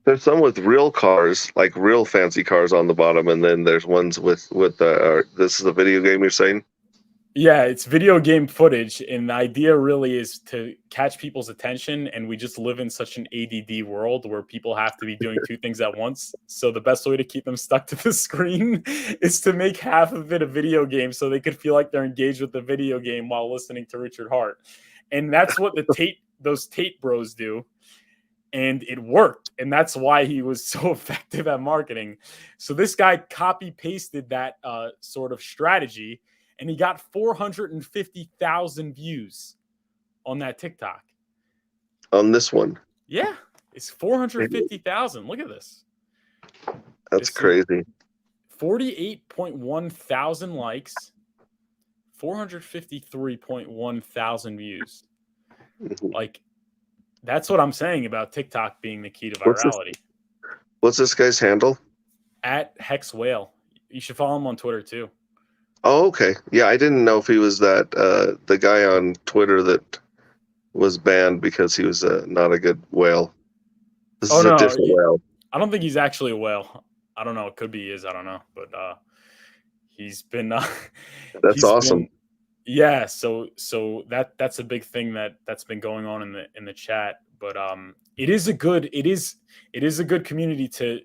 There's some with real cars, like real fancy cars on the bottom, and then there's ones with this is a video game you're saying? Yeah, it's video game footage, and the idea really is to catch people's attention, and we just live in such an ADD world where people have to be doing two things at once. So the best way to keep them stuck to the screen is to make half of it a video game so they could feel like they're engaged with the video game while listening to Richard Hart. And that's what those Tate bros do. And it worked. And that's why he was so effective at marketing. So this guy copy pasted that sort of strategy, and he got 450,000 views on that TikTok. On this one? Yeah, it's 450,000. Look at this. That's crazy. 48.1 thousand likes, 453.1 thousand views. Like, that's what I'm saying about TikTok being the key to virality. What's this guy's handle? At Hex Whale. You should follow him on Twitter too. Oh, okay. Yeah, I didn't know if he was that the guy on Twitter that was banned because he was not a good whale. This is a different whale. I don't think he's actually a whale. I don't know. It could be he is. I don't know. But he's been. That's awesome. Yeah. So that's a big thing that's been going on in the chat. But it is a good community to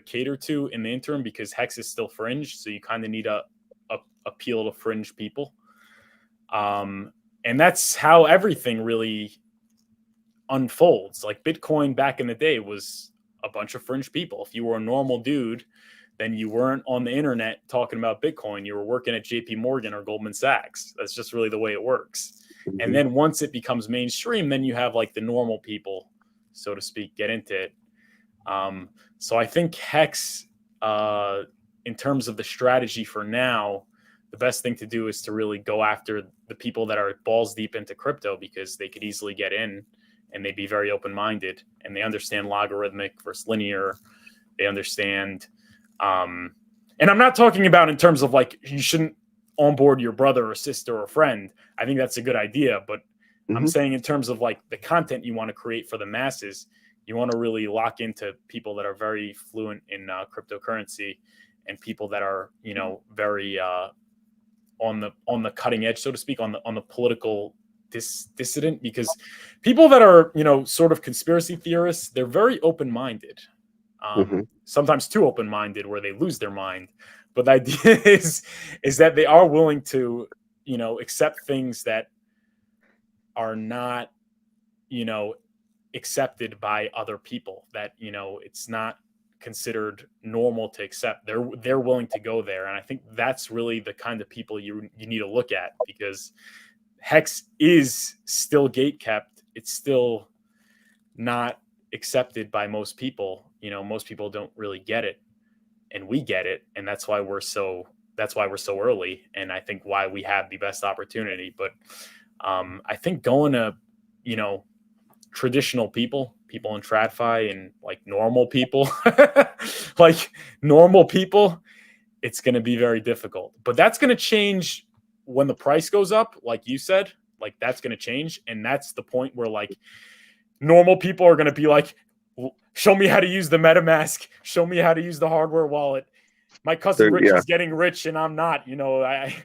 cater to in the interim because Hex is still fringe. So you kind of need a appeal to fringe people. And that's how everything really unfolds. Like Bitcoin back in the day was a bunch of fringe people. If you were a normal dude, then you weren't on the internet talking about Bitcoin. You were working at JP Morgan or Goldman Sachs. That's just really the way it works. Mm-hmm. And then once it becomes mainstream, then you have like the normal people, so to speak, get into it. So I think Hex, in terms of the strategy for now, the best thing to do is to really go after the people that are balls deep into crypto because they could easily get in and they'd be very open-minded and they understand logarithmic versus linear. They understand. And I'm not talking about in terms of like, you shouldn't onboard your brother or sister or friend. I think that's a good idea. But I'm saying in terms of like the content you want to create for the masses, you want to really lock into people that are very fluent in cryptocurrency and people that are, very, on the cutting edge, so to speak, on the political dissident, because people that are, sort of conspiracy theorists, they're very open-minded, sometimes too open-minded where they lose their mind. But the idea is that they are willing to, accept things that are not, accepted by other people, that, it's not considered normal to accept. They're willing to go there. And I think that's really the kind of people you need to look at, because Hex is still gate kept. It's still not accepted by most people. Most people don't really get it, and we get it. And that's why we're so early. And I think why we have the best opportunity. But I think going to, traditional people in TradFi and like normal people, it's going to be very difficult. But that's going to change when the price goes up, like you said. Like that's going to change, and that's the point where like Normal people are going to be like, show me how to use the MetaMask. Show me how to use the hardware wallet. My cousin Rich is getting rich and I'm not. I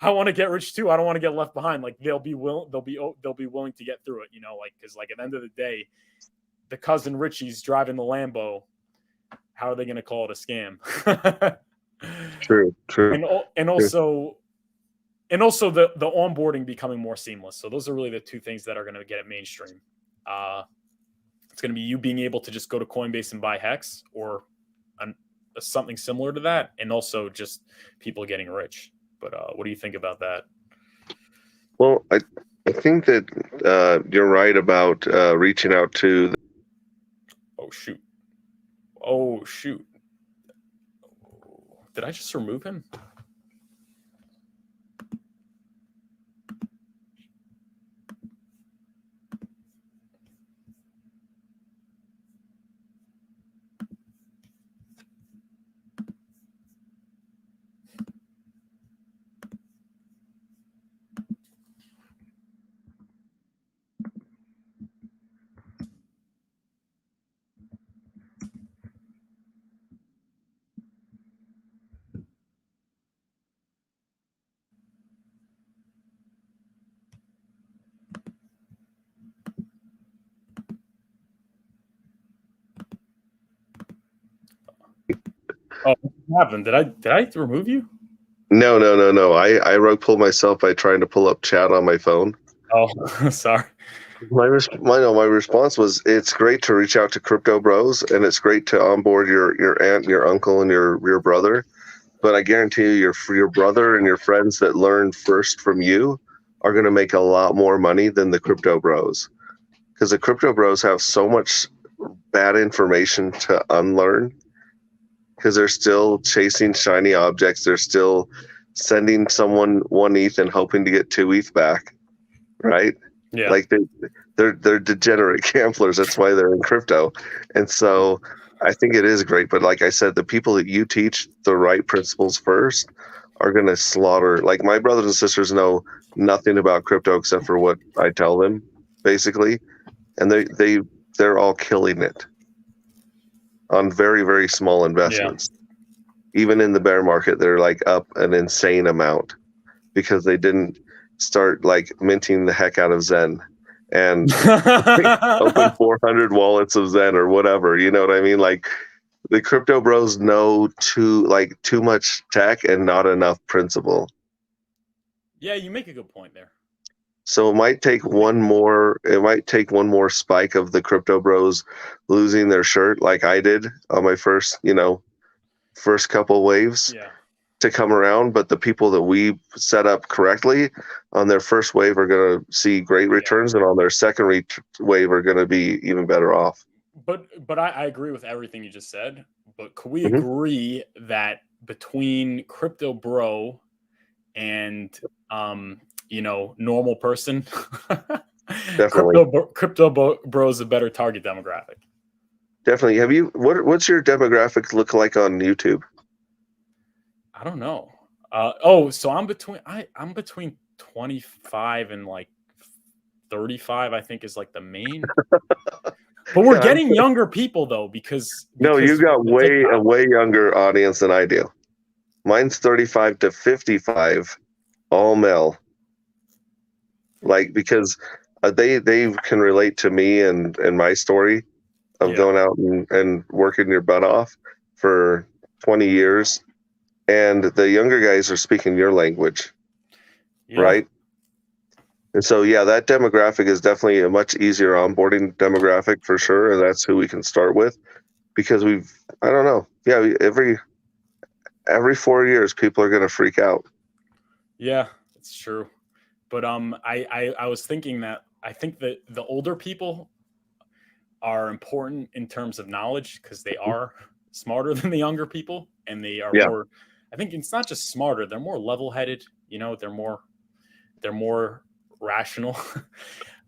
want to get rich too. I don't want to get left behind. Like they'll be willing to get through it. Because at the end of the day, the cousin Richie's driving the Lambo. How are they going to call it a scam? True. And also the onboarding becoming more seamless. So those are really the two things that are going to get it mainstream. It's going to be you being able to just go to Coinbase and buy Hex or something similar to that, and also just people getting rich. But what do you think about that? Well, I think that you're right about reaching out to. Oh shoot! Did I just remove him? Oh, what happened? Did I remove you? No. I rug pulled myself by trying to pull up chat on my phone. Oh, sorry. My response was, it's great to reach out to crypto bros, and it's great to onboard your aunt, your uncle, and your brother. But I guarantee you, your brother and your friends that learn first from you are going to make a lot more money than the crypto bros, because the crypto bros have so much bad information to unlearn, because they're still chasing shiny objects. They're still sending someone 1 ETH and hoping to get 2 ETH back, right? Yeah. Like they're degenerate gamblers. That's why they're in crypto. And so I think it is great. But like I said, the people that you teach the right principles first are going to slaughter. Like my brothers and sisters know nothing about crypto except for what I tell them, basically. And they're all killing it on very, very small investments. Yeah. Even in the bear market, they're like up an insane amount because they didn't start like minting the heck out of Zen and open 400 wallets of Zen or whatever. You know what I mean? Like the crypto bros know too much tech and not enough principle. Yeah, you make a good point there. So it might take one more spike of the crypto bros losing their shirt like I did on my first couple waves. Yeah. To come around, but the people that we set up correctly on their first wave are going to see great returns, and on their second wave are going to be even better off. But I agree with everything you just said. But could we agree that between crypto bro and normal person, crypto bro is a better target demographic? Definitely. Have you? What's your demographic look like on YouTube? I don't know. So I'm between 25 and like 35, I think is like the main. But we're getting younger people though, because you got a way younger audience than I do. Mine's 35 to 55, all male. Like because they can relate to me and my story of going out and working your butt off for 20 years. And the younger guys are speaking your language, right? And so, that demographic is definitely a much easier onboarding demographic for sure. And that's who we can start with because every 4 years, people are going to freak out. Yeah, it's true. But I was thinking that I think that the older people are important in terms of knowledge because they are smarter than the younger people, and they are more. I think it's not just smarter; they're more level-headed. They're more rational.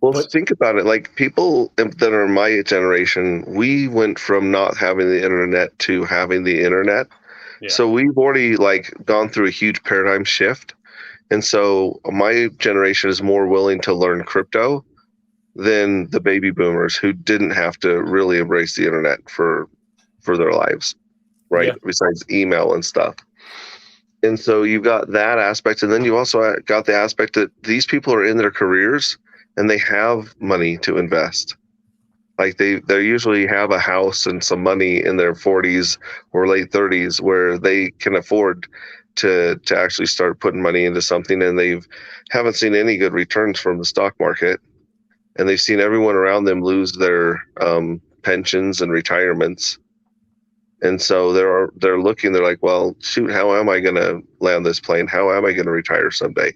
Well, think about it. Like people that are my generation, we went from not having the internet to having the internet. Yeah. So we've already gone through a huge paradigm shift. And so my generation is more willing to learn crypto, than the baby boomers who didn't have to really embrace the internet for their lives, right? Yeah. Besides email and stuff. And so you've got that aspect, and then you also got the aspect that these people are in their careers and they have money to invest. Like they usually have a house and some money in their 40s or late 30s where they can afford to actually start putting money into something, and haven't seen any good returns from the stock market, and they've seen everyone around them lose their pensions and retirements. And so they're looking, they're like, well, shoot, how am I going to land this plane? How am I going to retire someday?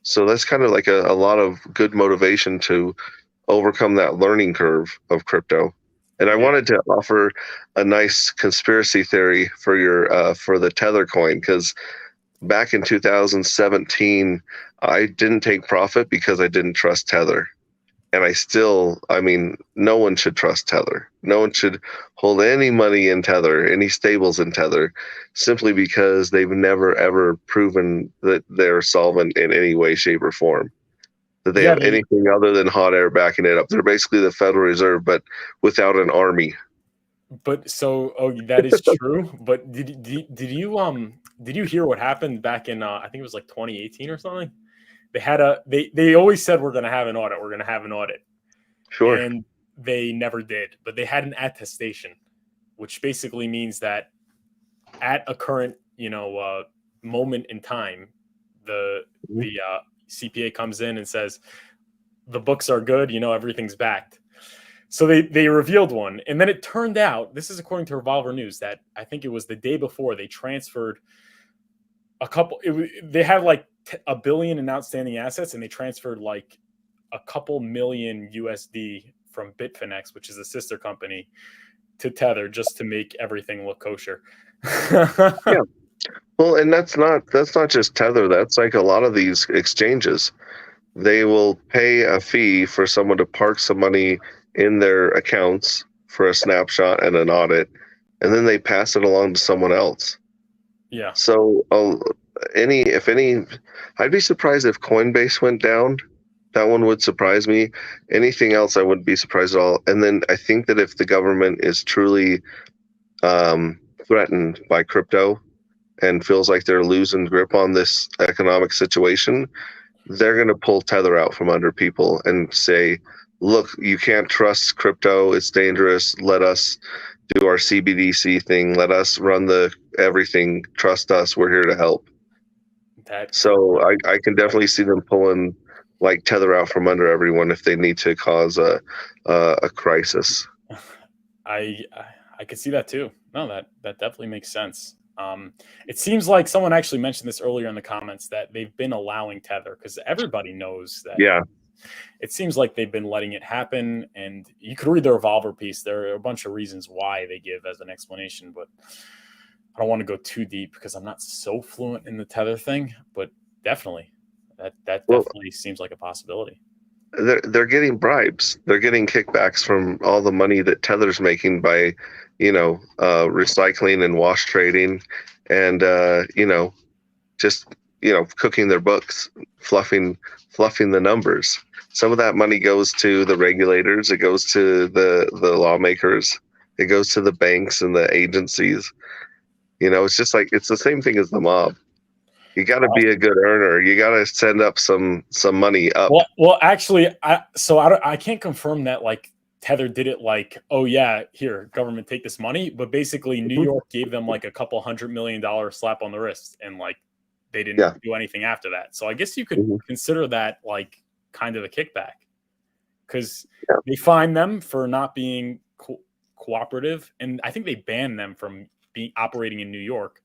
So that's kind of like a lot of good motivation to overcome that learning curve of crypto. And I wanted to offer a nice conspiracy theory for your for the Tether coin, because back in 2017, I didn't take profit because I didn't trust Tether. And I mean, no one should trust Tether. No one should hold any money in Tether, any stables in Tether, simply because they've never, ever proven that they're solvent in any way, shape, or form, that they have anything other than hot air backing it up. They're basically the Federal Reserve, but without an army. But so, that is true. But did you hear what happened back in I think it was like 2018 or something? They always said we're going to have an audit. We're going to have an audit. Sure. And they never did. But they had an attestation, which basically means that at a current, moment in time, the CPA comes in and says the books are good. Everything's backed. So they revealed one, and then it turned out, this is according to Revolver News, that I think it was the day before they transferred a couple. They had like $1 billion in outstanding assets, and they transferred like a couple million USD from Bitfinex, which is a sister company, to Tether, just to make everything look kosher. Yeah. Well, and that's not just Tether. That's like a lot of these exchanges. They will pay a fee for someone to park some money in their accounts for a snapshot and an audit, and then they pass it along to someone else. Yeah. So I'd be surprised if Coinbase went down. That one would surprise me. Anything else, I wouldn't be surprised at all. And then I think that if the government is truly threatened by crypto and feels like they're losing grip on this economic situation, they're going to pull Tether out from under people and say, look, you can't trust crypto. It's dangerous. Let us do our CBDC thing. Let us run everything. Trust us. We're here to help. So I can definitely see them pulling like Tether out from under everyone if they need to cause a crisis. I could see that too. No, that definitely makes sense. It seems like someone actually mentioned this earlier in the comments that they've been allowing Tether, because everybody knows that. Yeah. It seems like they've been letting it happen, and you could read the Revolver piece. There are a bunch of reasons why they give as an explanation, but I don't want to go too deep because I'm not so fluent in the Tether thing. But definitely, that definitely seems like a possibility. They're getting bribes. They're getting kickbacks from all the money that Tether's making by, recycling and wash trading, and just cooking their books, fluffing the numbers. Some of that money goes to the regulators. It goes to the lawmakers. It goes to the banks and the agencies. It's just like, it's the same thing as the mob. You got to be a good earner. You got to send up some money up. Well, actually, I can't confirm that like Tether did it like, oh yeah, here, government, take this money. But basically, New York gave them like a couple $100 million slap on the wrist, and like they didn't do anything after that. So I guess you could consider that like kind of a kickback, because they fined them for not being cooperative, and I think they banned them from operating in New York,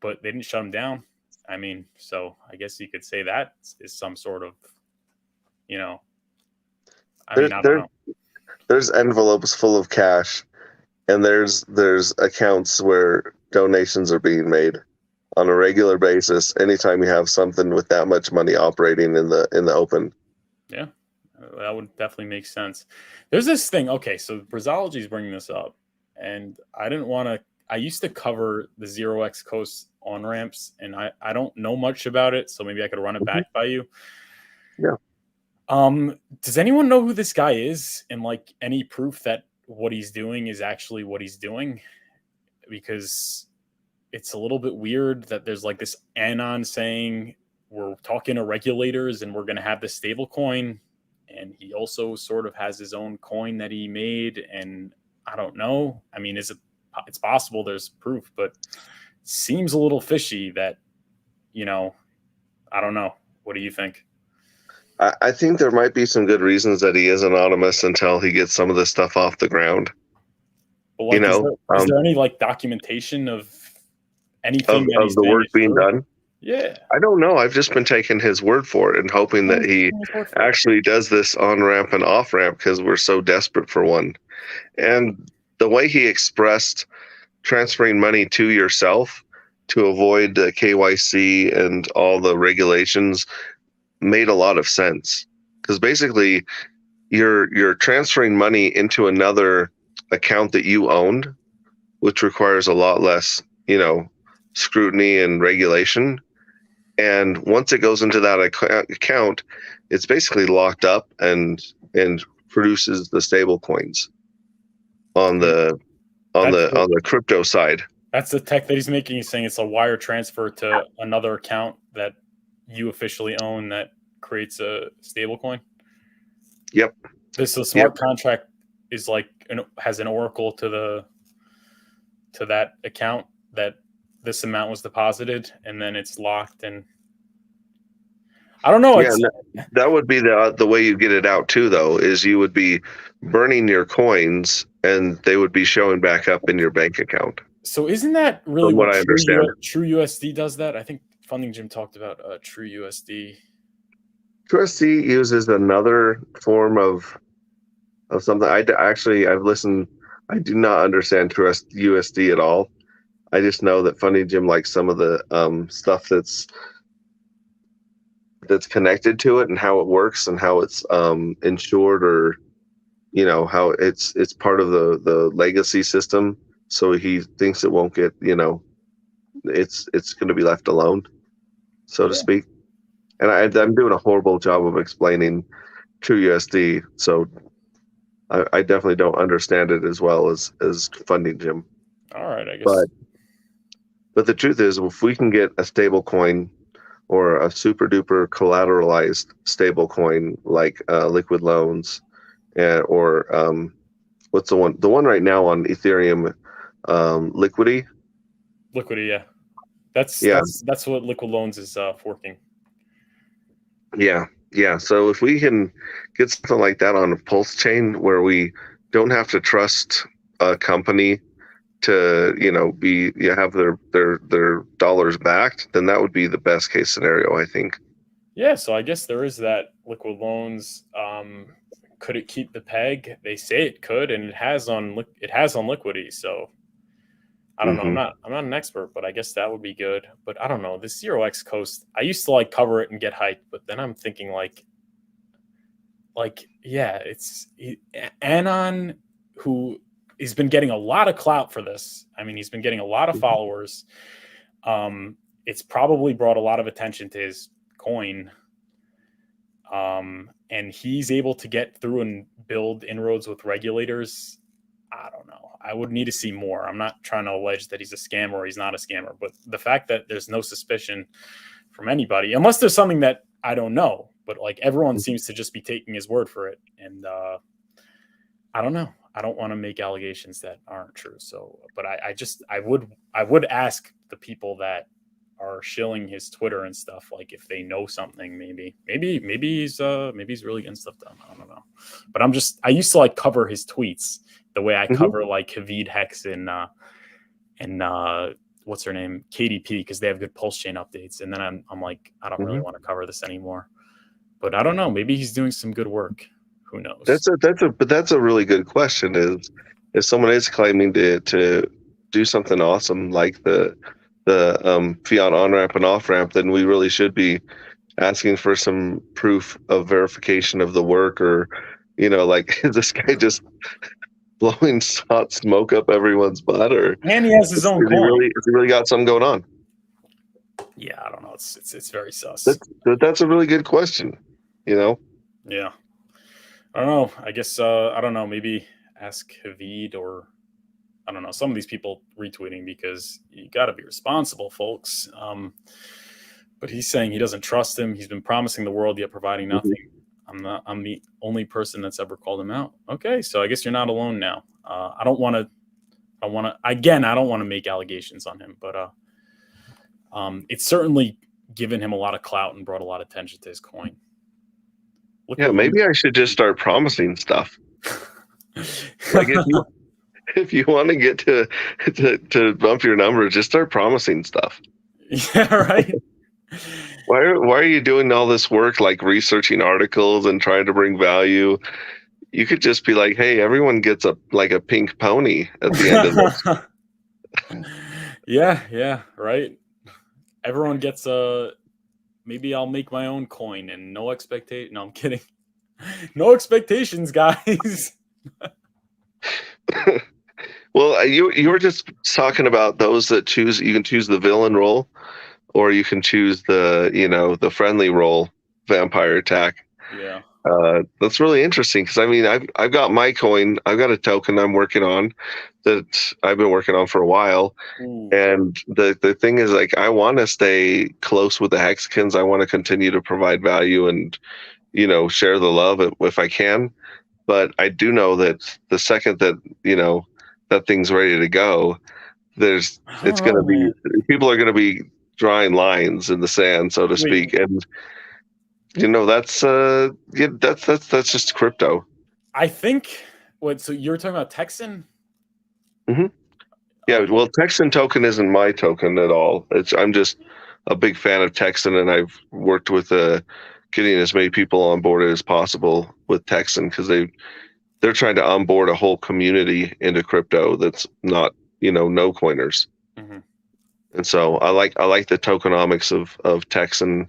but they didn't shut them down. I mean, so I guess you could say that is some sort of, I don't know. There's envelopes full of cash, and there's accounts where donations are being made on a regular basis. Anytime you have something with that much money operating in the open. Yeah, that would definitely make sense. There's this thing. Okay, so Brazology is bringing this up, and I used to cover the 0x Coast on ramps, and I don't know much about it, so maybe I could run it back by you. Yeah. Does anyone know who this guy is, and like any proof that what he's doing is actually what he's doing? Because it's a little bit weird that there's like this anon saying we're talking to regulators and we're going to have this stable coin, and he also sort of has his own coin that he made. And I don't know. I mean, it's possible there's proof, but it seems a little fishy that, I don't know. What do you think? I think there might be some good reasons that he is anonymous until he gets some of this stuff off the ground. But like, is there any like documentation of anything of the work being done? Yeah. I don't know. I've just been taking his word for it and hoping that he actually does this on-ramp and off-ramp because we're so desperate for one. And the way he expressed transferring money to yourself to avoid the KYC and all the regulations made a lot of sense. Because basically you're transferring money into another account that you owned, which requires a lot less, scrutiny and regulation. And once it goes into that account, it's basically locked up and produces the stable coins on the crypto side. That's the tech that he's making. He's saying it's a wire transfer to another account that you officially own that creates a stable coin. Yep. This smart contract is like has an oracle to that account that this amount was deposited, and then it's locked. And I don't know. Yeah, that would be the way you get it out too, though, is you would be burning your coins and they would be showing back up in your bank account. So isn't that really what I understand? True USD does that? I think Funding Jim talked about True USD. TrueUSD uses another form of something. I've listened. I do not understand TrueUSD at all. I just know that Funding Jim likes some of the stuff that's connected to it and how it works and how it's insured, or how it's part of the legacy system. So he thinks it won't get it's going to be left alone, so to speak. And I'm doing a horrible job of explaining TrueUSD, so I definitely don't understand it as well as Funding Jim. All right, I guess. But the truth is, if we can get a stable coin or a super duper collateralized stable coin like liquid loans, or what's the one right now on Ethereum, Liquidity? Liquidity, yeah. That's what liquid loans is forking. Yeah. So if we can get something like that on a Pulsechain where we don't have to trust a company to have their dollars backed, then that would be the best case scenario, I think. Yeah, so I guess there is that liquid loans. Could it keep the peg? They say it could, and it has on Liquidity. So I don't know. I'm not an expert, but I guess that would be good. But I don't know. The 0x Coast, I used to cover it and get hyped, but then I'm thinking it's Anon, who he's been getting a lot of clout for this. I mean, he's been getting a lot of followers. It's probably brought a lot of attention to his coin. And he's able to get through and build inroads with regulators. I don't know. I would need to see more. I'm not trying to allege that he's a scammer or he's not a scammer, but the fact that there's no suspicion from anybody, unless there's something that I don't know, but everyone seems to just be taking his word for it. And I don't know. I don't want to make allegations that aren't true. So, but I would ask the people that are shilling his Twitter and stuff, if they know something, maybe he's really getting stuff done. I don't know. But I used to cover his tweets the way I cover Havid Hex and what's her name, KDP, because they have good Pulsechain updates. And then I'm like, I don't really want to cover this anymore. But I don't know. Maybe he's doing some good work. Who knows? That's a really good question. Is if someone is claiming to do something awesome like the fiat on ramp and off ramp, then we really should be asking for some proof of verification of the work, or is this guy just blowing hot smoke up everyone's butt, or and he has his own coin. Has he really got something going on? Yeah, I don't know. It's very sus. That's a really good question. Yeah. I don't know. I guess I don't know. Maybe ask Havid, or I don't know, some of these people retweeting, because you got to be responsible, folks. But he's saying he doesn't trust him. He's been promising the world yet providing nothing. I'm the only person that's ever called him out. Okay, so I guess you're not alone now. I don't want to. Again, I don't want to make allegations on him, but it's certainly given him a lot of clout and brought a lot of attention to his coin. Yeah, maybe I should just start promising stuff. Like if you want to get to bump your numbers, just start promising stuff. Yeah, right. Why are you doing all this work, like researching articles and trying to bring value? You could just be like, hey, everyone gets a pink pony at the end of this. Yeah, right. Everyone gets maybe I'll make my own coin and no expectation. No, I'm kidding. No expectations, guys. Well, you were just talking about those that choose. You can choose the villain role, or you can choose the friendly role, vampire attack. Yeah. That's really interesting, because I mean, I've got my coin. I've got a token I'm working on that I've been working on for a while. Ooh. And the thing is, like, I want to stay close with the Hexicans. I want to continue to provide value and share the love if I can. But I do know that the second that that thing's ready to go, it's going to be, people are going to be drawing lines in the sand, so to speak. And that's just crypto. I think so you're talking about Texan? Mm-hmm. Yeah, Okay. well, Texan token isn't my token at all. I'm just a big fan of Texan, and I've worked with getting as many people on board as possible with Texan, because they're trying to onboard a whole community into crypto that's not no coiners. Mm-hmm. And so I like the tokenomics of Texan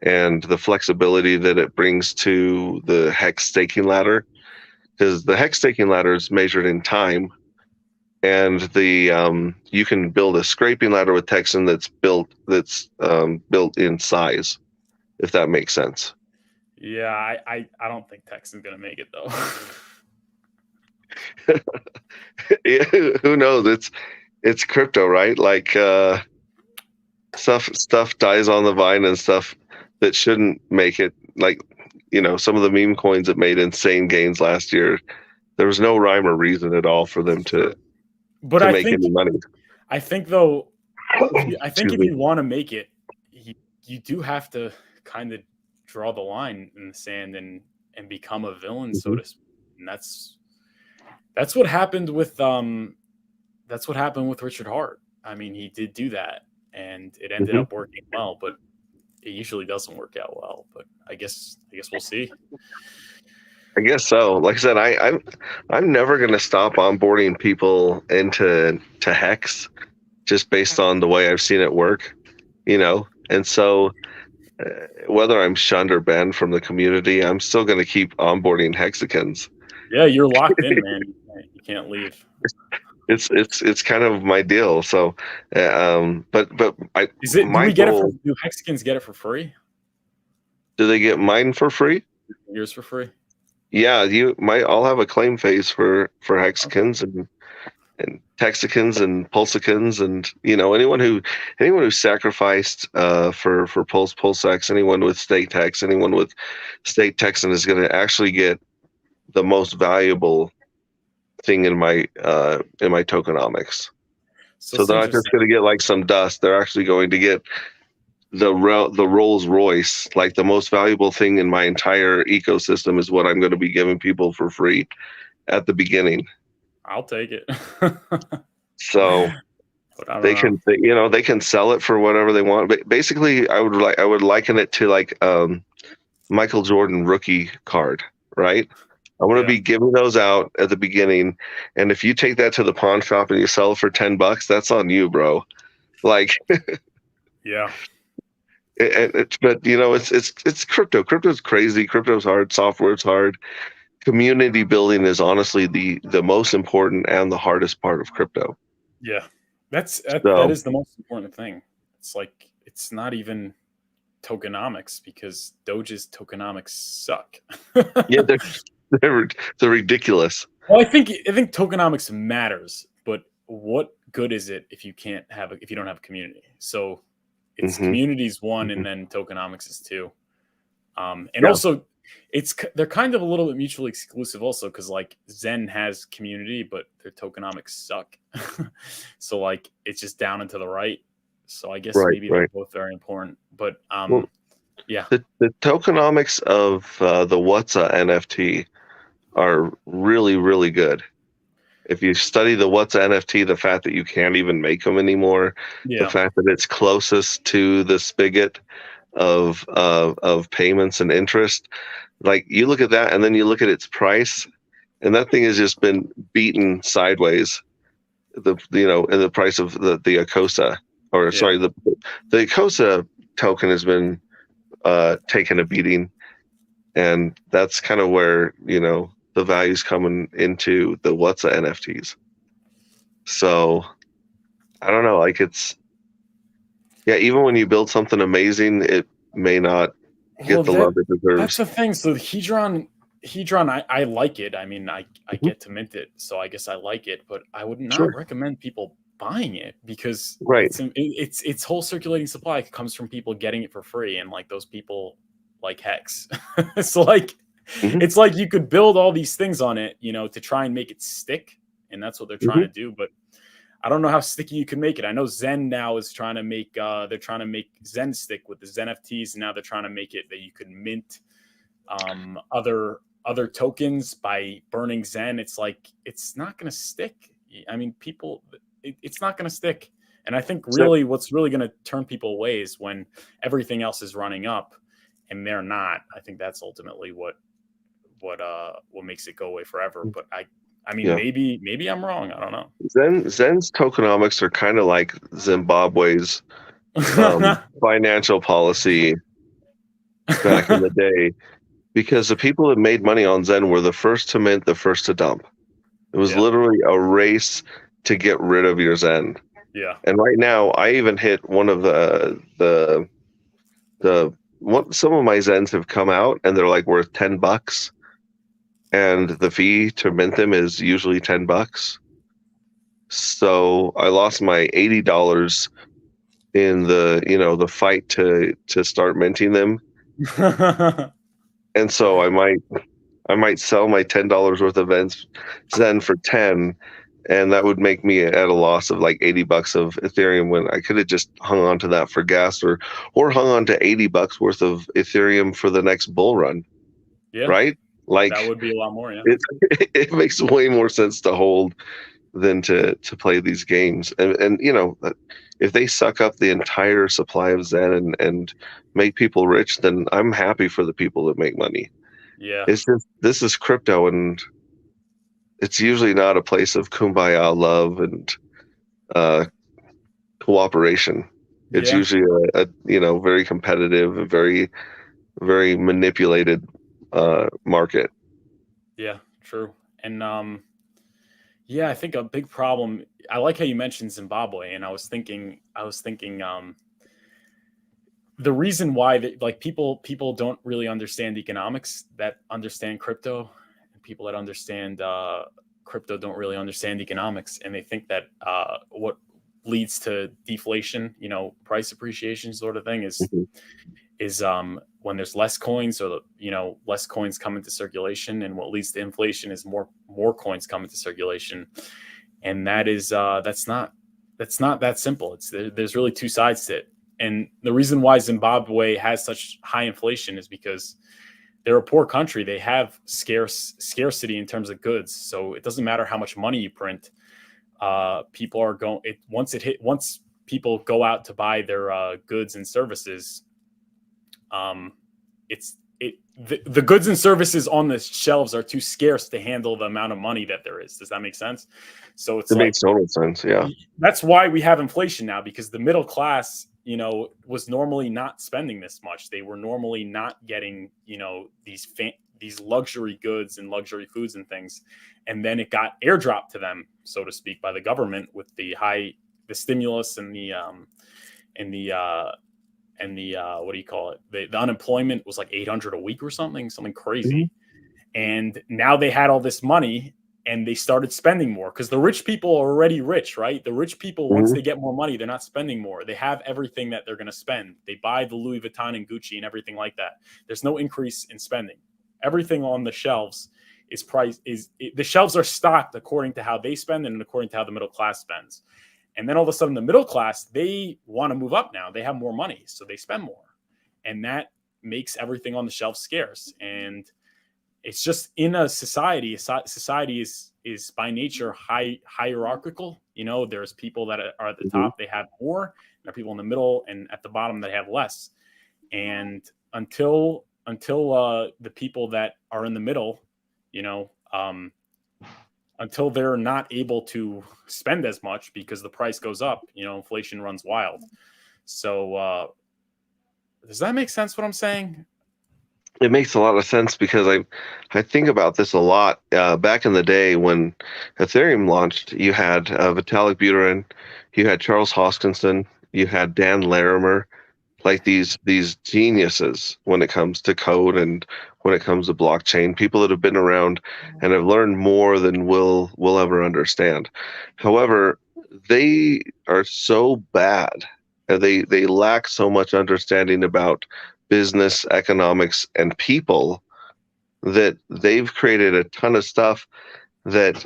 and the flexibility that it brings to the Hex staking ladder, because the Hex staking ladder is measured in time, and you can build a scraping ladder with Texan that's built in size, if that makes sense. Yeah, I don't think Texan's gonna make it though. Yeah, who knows? It's crypto, right? Like stuff dies on the vine, and stuff that shouldn't make it. Like some of the meme coins that made insane gains last year, there was no rhyme or reason at all for them to make any money. I think though, if you want to make it, you do have to kind of draw the line in the sand and become a villain, Mm-hmm. so to speak. And that's what happened with Richard Hart. I mean, he did do that, and it ended up working well, but it usually doesn't work out well. But I guess we'll see. I guess so. Like I said, I'm never going to stop onboarding people into Hex, just based on the way I've seen it work, And so whether I'm shunned or banned from the community, I'm still going to keep onboarding Hexicans. Yeah, you're locked in, man. You can't leave. It's kind of my deal. So, but do Hexicans get it for free? Do they get mine for free? Yours for free? Yeah, I'll have a claim phase for Hexicans and Texicans and Pulsechans, and anyone who sacrificed for PulseX, anyone with state Hex, anyone with state Texan is going to actually get the most valuable thing in my tokenomics. So they're not just going to get like some dust. They're actually going to get the Rolls Royce, like the most valuable thing in my entire ecosystem is what I'm going to be giving people for free at the beginning. I'll take it. So they can sell it for whatever they want. But basically, I would liken it to like Michael Jordan rookie card, right? I want to be giving those out at the beginning, and if you take that to the pawn shop and you sell it for $10, that's on you, bro. Like, yeah. But it's crypto. Crypto's crazy. Crypto's hard. Software's hard. Community building is honestly the most important and the hardest part of crypto. Yeah, that is the most important thing. It's like, it's not even tokenomics because Doge's tokenomics suck. Yeah, they're ridiculous. Well, I think tokenomics matters, but what good is it if you don't have a community? So it's communities one, and then tokenomics is two. And also, they're kind of a little bit mutually exclusive, also, because like Zen has community, but their tokenomics suck. So like it's just down and to the right. So I guess maybe they're both very important, but yeah. The tokenomics of the What's-a NFT are really, really good. If you study the What's-a NFT, the fact that you can't even make them anymore, the fact that it's closest to the spigot of payments and interest, like you look at that and then you look at its price, and that thing has just been beaten sideways. In the price of the Acosa, or sorry, the Acosa token has been taking a beating, and that's kind of where the value's coming into the What's-a NFTs. So I don't know, like even when you build something amazing, it may not get the love it deserves. That's the thing. So Hedron, I like it. I mean, I get to mint it, so I guess I like it, but I would not recommend people buying it because it's whole circulating supply comes from people getting it for free, and like those people like Hex. So like it's like you could build all these things on it, to try and make it stick, and that's what they're trying to do, but I don't know how sticky you can make it. I know Zen now is trying to make they're trying to make Zen stick with the Zen NFTs, and now they're trying to make it that you could mint other tokens by burning Zen. It's like it's not going to stick. I mean, it's not going to stick. And I think really what's really going to turn people away is when everything else is running up and they're not. I think that's ultimately what makes it go away forever. But I mean, maybe I'm wrong. I don't know. Zen's tokenomics are kind of like Zimbabwe's financial policy back in the day, because the people that made money on Zen were the first to mint, the first to dump. It was literally a race to get rid of your Zen. Yeah. And right now, I even hit one of some of my Zens have come out and they're like worth $10. And the fee to mint them is usually $10. So I lost my $80 in the fight to start minting them. And so I might sell my $10 worth of Zen for 10, and that would make me at a loss of like $80 of Ethereum, when I could have just hung on to that for gas, or hung on to $80 worth of Ethereum for the next bull run. Yeah. Right? Like that would be a lot more. Yeah. It makes way more sense to hold than to play these games. And if they suck up the entire supply of Zen and make people rich, then I'm happy for the people that make money. Yeah. It's just, this is crypto, and it's usually not a place of kumbaya love and cooperation. It's usually a very competitive and very, very manipulated market. Yeah, true. And I think a big problem, I like how you mentioned Zimbabwe, and I was thinking the reason why people don't really understand economics that understand crypto, and people that understand crypto don't really understand economics, and they think that what leads to deflation, price appreciation sort of thing is when there's less coins, or less coins come into circulation, and what leads to inflation is more coins come into circulation, and that is that's not that simple. There's really two sides to it. And the reason why Zimbabwe has such high inflation is because they're a poor country. They have scarcity in terms of goods, so it doesn't matter how much money you print. People are going once people go out to buy their goods and services. The goods and services on the shelves are too scarce to handle the amount of money that there is. Does that make sense? So it makes total sense. Yeah. That's why we have inflation now, because the middle class, was normally not spending this much. They were normally not getting, these luxury goods and luxury foods and things. And then it got airdropped to them, so to speak, by the government with the stimulus and the and the what do you call it? The unemployment was like 800 a week or something crazy. And now they had all this money and they started spending more because the rich people are already rich, right? The rich people, once they get more money, they're not spending more. They have everything that they're going to spend. They buy the Louis Vuitton and Gucci and everything like that. There's no increase in spending. Everything on the shelves the shelves are stocked according to how they spend and according to how the middle class spends. And then all of a sudden the middle class, they want to move up now. They have more money, so they spend more. And that makes everything on the shelf scarce. And it's just in a society is by nature hierarchical. You know, there's people that are at the top, they have more, and there are people in the middle and at the bottom that have less. And until the people that are in the middle, you know, until they're not able to spend as much because the price goes up, you know, inflation runs wild. So does that make sense what I'm saying? It makes a lot of sense because I think about this a lot. Back in the day when Ethereum launched, you had Vitalik Buterin, you had Charles Hoskinson, you had Dan Larimer, like these geniuses when it comes to code and when it comes to blockchain, people that have been around and have learned more than we'll ever understand. However, they are so bad. They lack so much understanding about business, economics, and people that they've created a ton of stuff that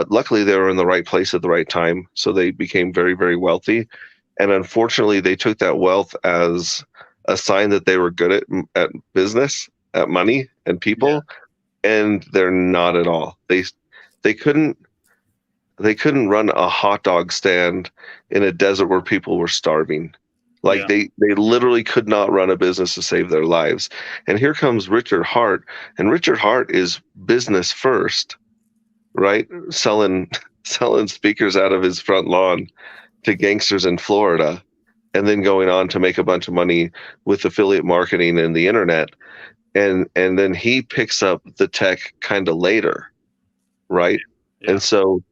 luckily they were in the right place at the right time. So they became very, very wealthy. And unfortunately, they took that wealth as a sign that they were good at business, at money and people, and they're not at all. They couldn't run a hot dog stand in a desert where people were starving. Like they literally could not run a business to save their lives. And here comes Richard Hart, and Richard Hart is business first, right? Selling speakers out of his front lawn to gangsters in Florida, and then going on to make a bunch of money with affiliate marketing and the internet. And then he picks up the tech kind of later, right? Yeah. And so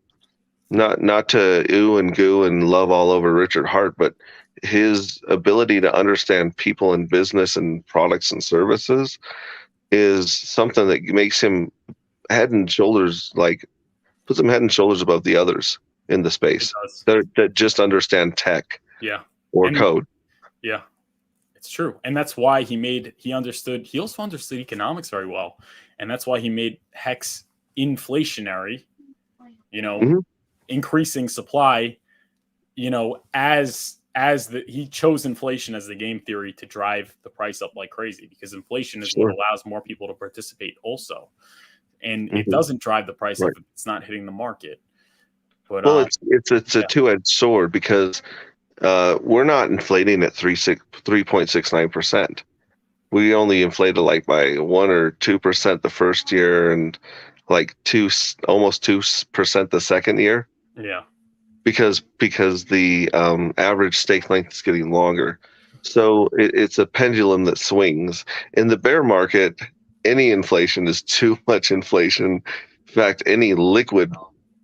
not to ooh and goo and love all over Richard Hart, but his ability to understand people and business and products and services is something that makes him puts him head and shoulders above the others in the space that just understand tech or code. Yeah, it's true. And that's why he also understood economics very well. And that's why he made Hex inflationary, you know, increasing supply, you know, he chose inflation as the game theory to drive the price up like crazy, because inflation is what allows more people to participate also. And it doesn't drive the price up if it's not hitting the market. But it's a two-edged sword, because we're not inflating at 3.69%. We only inflated like by 1 or 2% the first year, and like almost 2% the second year. Yeah. Because the average stake length is getting longer. So it's a pendulum that swings. In the bear market, any inflation is too much inflation. In fact, any liquid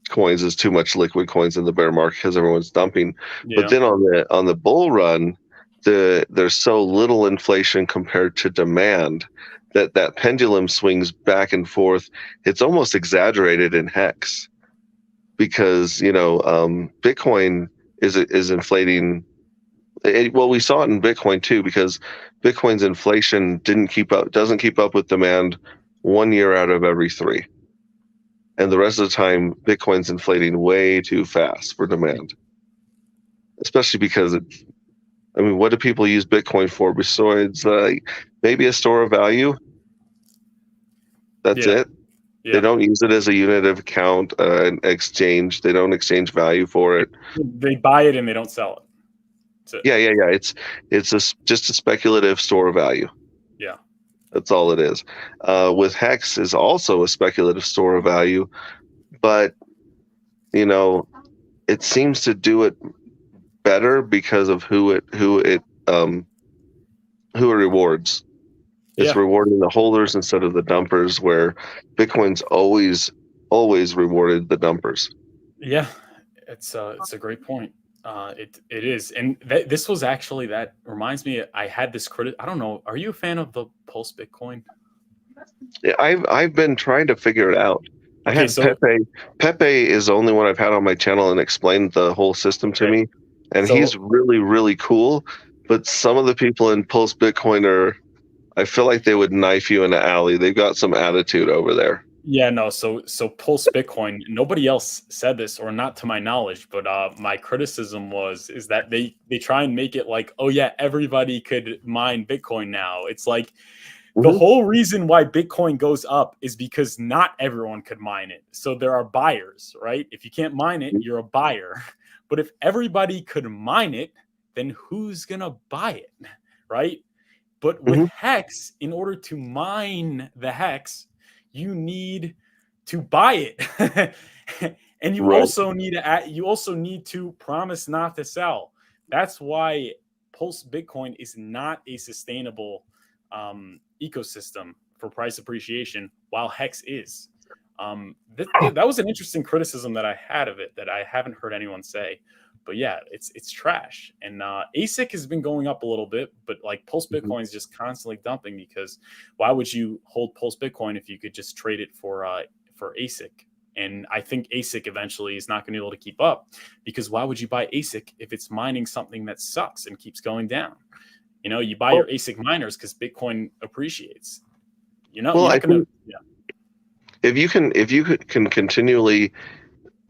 coins is too much liquid coins in the bear market because everyone's dumping. Yeah. But then on the bull run, there's so little inflation compared to demand that pendulum swings back and forth. It's almost exaggerated in Hex, because Bitcoin is inflating. Well, we saw it in Bitcoin too, because Bitcoin's inflation doesn't keep up with demand 1 year out of every 3. And the rest of the time, Bitcoin's inflating way too fast for demand. Especially because what do people use Bitcoin for besides maybe a store of value? That's it. Yeah. They don't use it as a unit of account, an exchange. They don't exchange value for it. They buy it and they don't sell it. Yeah. It's just a speculative store of value. Yeah. That's all it is. With Hex is also a speculative store of value, but it seems to do it better because of who it rewards. It's rewarding the holders instead of the dumpers, where Bitcoin's always rewarded the dumpers. Yeah, it's a great point. It is, and this was actually, that reminds me. I had this credit. I don't know. Are you a fan of the Pulse Bitcoin? Yeah, I've been trying to figure it out. I Okay, had so Pepe. Pepe is the only one I've had on my channel and explained the whole system to okay, me, and he's so really, really cool. But some of the people in Pulse Bitcoin are, I feel like they would knife you in the alley. They've got some attitude over there. yeah, no, so Pulse Bitcoin. Nobody else said this, or not to my knowledge, but my criticism is that they try and make it like, oh yeah, everybody could mine Bitcoin now. It's like, the Hmm. whole reason why Bitcoin goes up is because not everyone could mine it. So there are buyers, right? If you can't mine it, you're a buyer. But if everybody could mine it, then who's going to buy it, right? But with Hmm. Hex, in order to mine the Hex, you need to buy it. And you Right. also need to promise not to sell. That's why Pulse Bitcoin is not a sustainable ecosystem for price appreciation, while Hex is. That was an interesting criticism that I had of it that I haven't heard anyone say. But yeah, it's trash. And ASIC has been going up a little bit, but like Pulse Bitcoin is just constantly dumping, because why would you hold Pulse Bitcoin if you could just trade it for ASIC? And I think ASIC eventually is not going to be able to keep up, because why would you buy ASIC if it's mining something that sucks and keeps going down? You buy your ASIC miners because Bitcoin appreciates. Well, You're I not going to. think if you can continually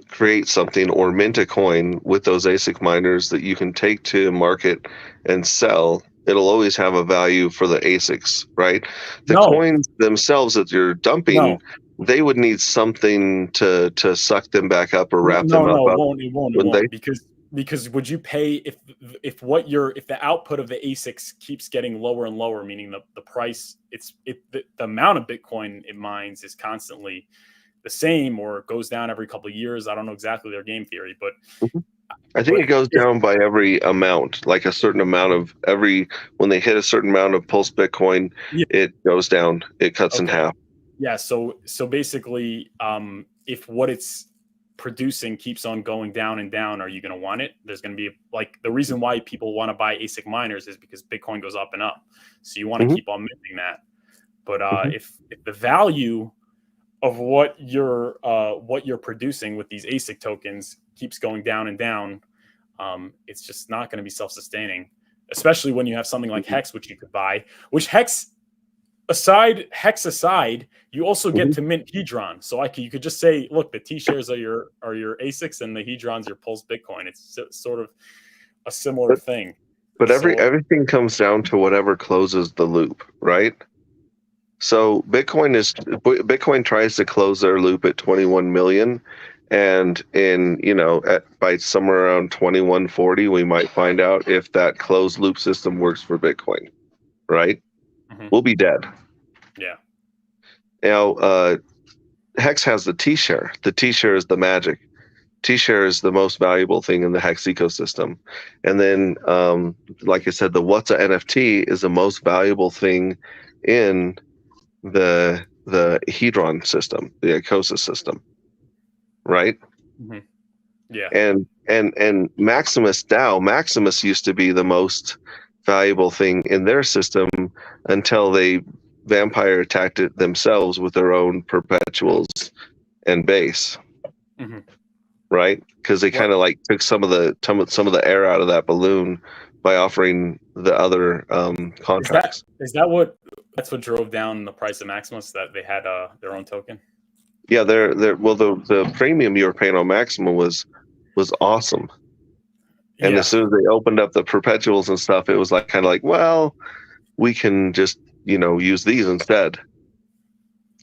create something or mint a coin with those ASIC miners that you can take to market and sell, it'll always have a value for the ASICs, right? The No, coins themselves that you're dumping, no, they would need something to suck them back up or wrap them up, no, it wouldn't they? won't, because would you pay if the output of the ASICs keeps getting lower and lower, meaning the price, the amount of Bitcoin it mines is constantly the same, or it goes down every couple of years. I don't know exactly their game theory, but Mhm. I think but it goes if down by every amount, like a certain amount of when they hit a certain amount of Pulse Bitcoin, yeah, it goes down, it cuts in okay. half. Yeah, so basically, if what it's producing keeps on going down and down, are you going to want it? There's going to be, like, the reason why people want to buy ASIC miners is because Bitcoin goes up and up, so you want to Hmm. keep on minting that. But Hmm. if the value of what you're producing with these ASIC tokens keeps going down and down, it's just not going to be self-sustaining, especially when you have something like Hex, which you could buy, which Hex aside, you also get Hmm. to mint Hedron. So you could just say, look, the T shares are your ASICs, and the Hedron's your Pulse Bitcoin. It's sort of a similar But thing. but So everything comes down to whatever closes the loop, right? So Bitcoin tries to close their loop at 21 million, and by somewhere around 2140, we might find out if that closed loop system works for Bitcoin, right? mhm, We'll be dead. yeah, Now, Hex has the T share. The T share is the magic. T share is the most valuable thing in the Hex ecosystem. And then, like I said, the What's a NFT is the most valuable thing in the Hedron system, the Icosa system, right? mhm, yeah, And Maximus used to be the most valuable thing in their system until they vampire attacked it themselves with their own perpetuals and base, mhm. right? Because they What kind of like took some of the air out of that balloon by offering the other is that? contracts. That's what drove down the price of Maximus, that they had their own token? Yeah, they're well, the premium you were paying on Maxima was awesome. And as Yeah, soon as they opened up the perpetuals and stuff, it was like kind of like, well, we can just use these instead.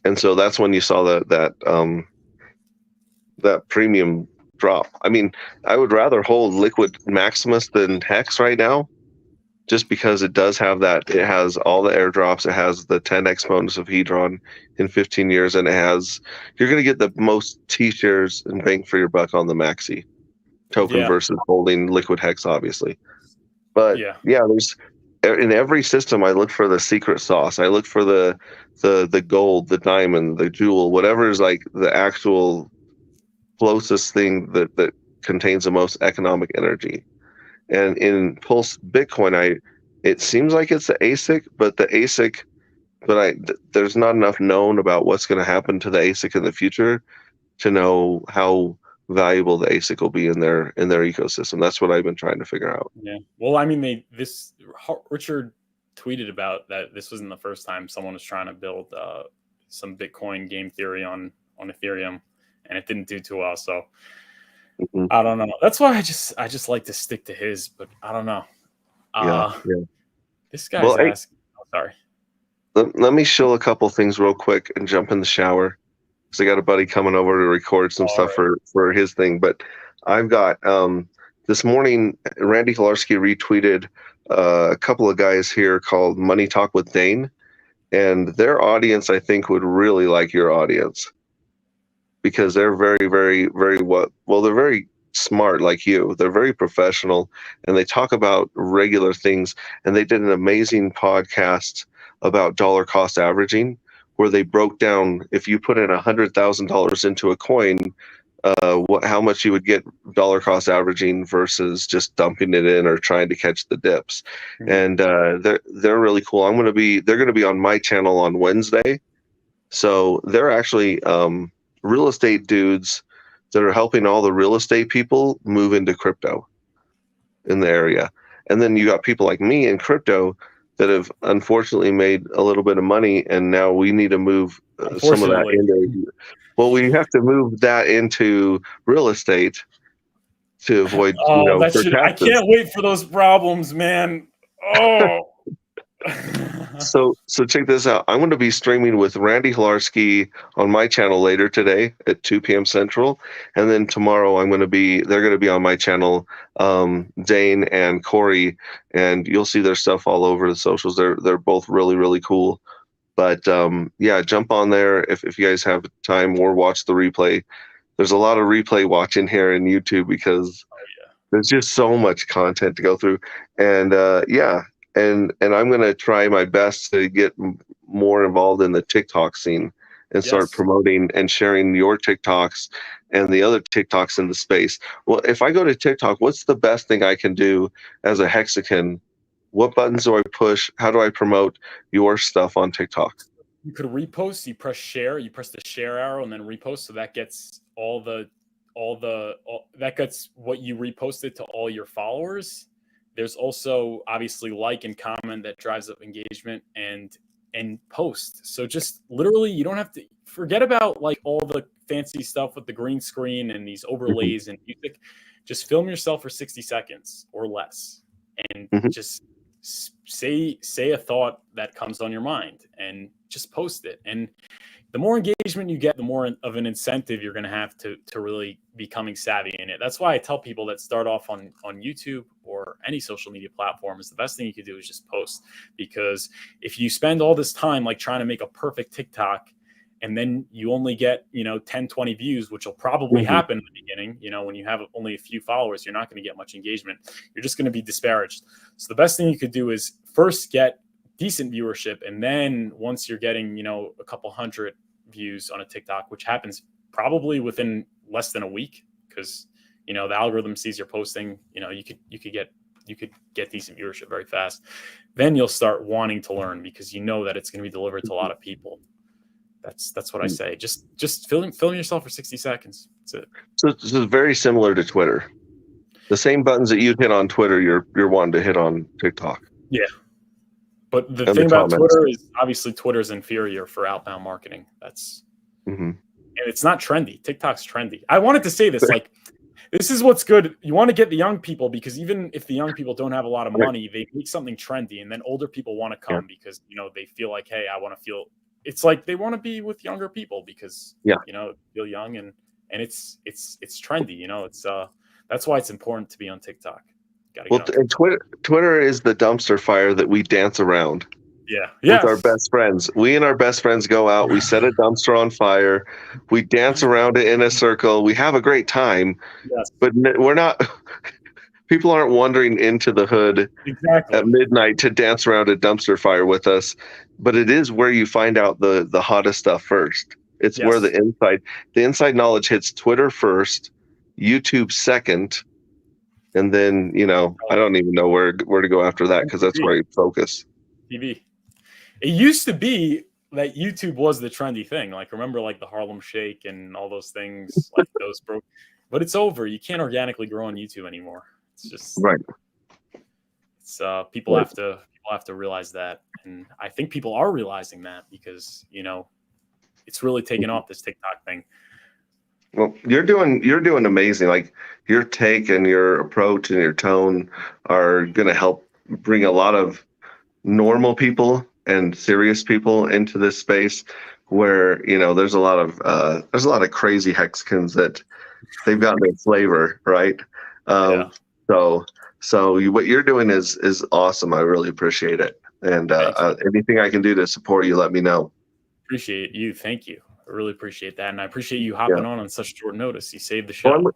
And so that's when you saw that premium drop. I mean, I would rather hold Liquid Maximus than Hex right now, just because it does have that. It has all the airdrops. It has the 10x bonus of Hedron in 15 years, and you're going to get the most T shares and bang for your buck on the Maxi token yeah, versus holding Liquid Hex, obviously. But yeah, yeah, there's in every system I look for the secret sauce. I look for the gold, the diamond, the jewel, whatever is like the actual closest thing that contains the most economic energy. And in Pulse Bitcoin, it seems like it's the ASIC, but there's not enough known about what's going to happen to the ASIC in the future to know how valuable the ASIC will be in their ecosystem. That's what I've been trying to figure out. Yeah. Well, I mean, Richard tweeted about that. This wasn't the first time someone was trying to build some Bitcoin game theory on Ethereum, and it didn't do too well. So I don't know. That's why I just like to stick to his, but I don't know. This guy's asking. Sorry. Let me show a couple things real quick and jump in the shower. So I got a buddy coming over to record some stuff for his thing. But I've got this morning, Randy Hilarski retweeted a couple of guys here called Money Talk with Dane, and their audience I think would really like your audience because they're very, very, very they're very smart like you. They're very professional and they talk about regular things. And they did an amazing podcast about dollar cost averaging, where they broke down if you put in $100,000 into a coin, how much you would get dollar cost averaging versus just dumping it in or trying to catch the dips. And they're really cool. They're going to be on my channel on Wednesday. So they're actually real estate dudes that are helping all the real estate people move into crypto in the area. And then you got people like me in crypto that have unfortunately made a little bit of money, and now we need to move some of that into. Well, we have to move that into real estate to avoid. I can't wait for those problems, man. Oh. So check this out. I'm going to be streaming with Randy Hilarski on my channel later today at 2 p.m. Central, and then tomorrow they're going to be on my channel, Dane and Corey, and you'll see their stuff all over the socials. They're both really, really cool. But jump on there if you guys have time or watch the replay. There's a lot of replay watching here in YouTube because there's just so much content to go through, and And I'm going to try my best to get more involved in the TikTok scene and start promoting and sharing your TikToks and the other TikToks in the space. Well, if I go to TikTok, what's the best thing I can do as a Hexican? What buttons do I push? How do I promote your stuff on TikTok? You could repost. You press share. You press the share arrow and then repost. So that gets that gets what you reposted to all your followers. There's also obviously like and comment that drives up engagement and post. So just literally, you don't have to forget about like all the fancy stuff with the green screen and these overlays and music. Just film yourself for 60 seconds or less and just say a thought that comes on your mind and just post it. And the more engagement you get, the more of an incentive you're going to have to really becoming savvy in it. That's why I tell people that start off on YouTube or any social media platform is the best thing you could do is just post. Because if you spend all this time like trying to make a perfect TikTok and then you only get 10, 20 views, which will probably happen in the beginning, when you have only a few followers, you're not going to get much engagement. You're just going to be disparaged. So the best thing you could do is first get decent viewership, and then once you're getting a couple hundred views on a TikTok, which happens probably within less than a week, because the algorithm sees you're posting, you could get decent viewership very fast. Then you'll start wanting to learn because that it's going to be delivered to a lot of people. That's what I say. Just film yourself for 60 seconds. That's it. So this is very similar to Twitter. The same buttons that you'd hit on Twitter, you're wanting to hit on TikTok. Yeah. But the thing about Twitter is obviously Twitter is inferior for outbound marketing. That's and it's not trendy. TikTok's trendy. I wanted to say this, like, this is what's good. You want to get the young people, because even if the young people don't have a lot of money, they make something trendy, and then older people want to come because they feel like, hey, I want to feel. It's like they want to be with younger people because feel young and it's trendy. It's that's why it's important to be on TikTok. And Twitter is the dumpster fire that we dance around. Yeah. With our best friends. We and our best friends go out, we set a dumpster on fire, we dance around it in a circle, we have a great time. Yes. But we're not people aren't wandering into the hood at midnight to dance around a dumpster fire with us. But it is where you find out the hottest stuff first. It's where the inside knowledge hits Twitter first, YouTube second, and then I don't even know where to go after that because that's where I focus. TV. It used to be that YouTube was the trendy thing. Like, remember, like the Harlem Shake and all those things, like those broke. But it's over. You can't organically grow on YouTube anymore. It's just right. It's people have to realize that, and I think people are realizing that because it's really taken off, this TikTok thing. Well, you're doing amazing. Like, your take and your approach and your tone are going to help bring a lot of normal people and serious people into this space where there's a lot of crazy hexicans that they've got their flavor, right? Yeah. So what you're doing is awesome. I really appreciate it. And anything I can do to support you, let me know. Appreciate you. Thank you. I really appreciate that, and I appreciate you hopping on such short notice. You saved the show. Well,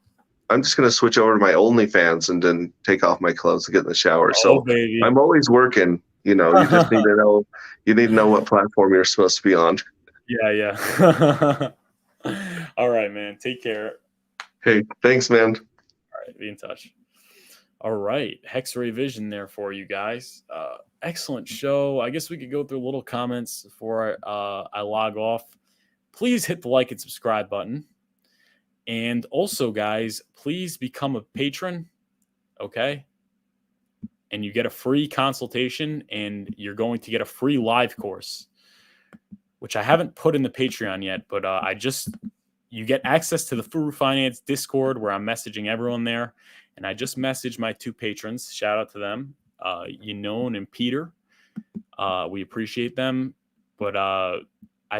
I'm just gonna switch over to my OnlyFans and then take off my clothes and get in the shower. So baby. I'm always working. You just need to know. You need to know what platform you're supposed to be on. Yeah. All right, man. Take care. Hey, thanks, man. All right, be in touch. All right, Hex-Ray Vision there for you guys. Excellent show. I guess we could go through little comments before I log off. Please hit the like and subscribe button. And also, guys, please become a patron, okay? And you get a free consultation, and you're going to get a free live course, which I haven't put in the Patreon yet, but you get access to the Furu Finance Discord where I'm messaging everyone there. And I just messaged my 2 patrons. Shout out to them, Yinon and Peter. We appreciate them. But I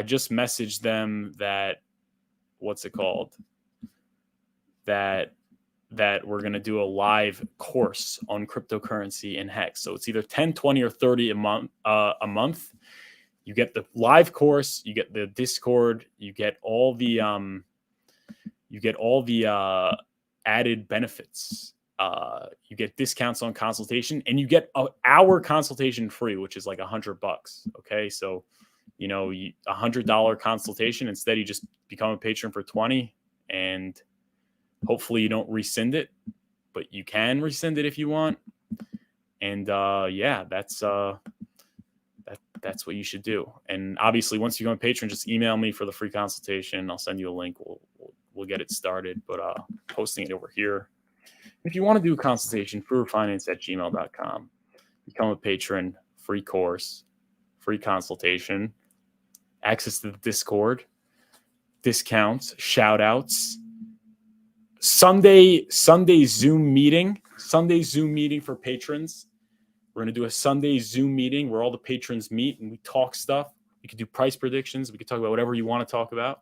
just messaged them that, what's it called? That we're going to do a live course on cryptocurrency and Hex. So it's either 10, 20, or 30 a month. You get the live course, you get the Discord, you get all the added benefits. You get discounts on consultation, and you get an hour consultation free, which is like $100. Okay, so $100 consultation. Instead, you just become a patron for 20, and hopefully you don't rescind it, but you can rescind it if you want. And that's what you should do. And obviously, once you go on Patreon, just email me for the free consultation. I'll send you a link. We'll get it started. But posting it over here. If you want to do a consultation, furufinance@gmail.com. Become a patron, free course, free consultation, access to the Discord, discounts, shout outs. Sunday Zoom meeting for patrons. We're going to do a Sunday Zoom meeting where all the patrons meet and we talk stuff. We could do price predictions. We could talk about whatever you want to talk about.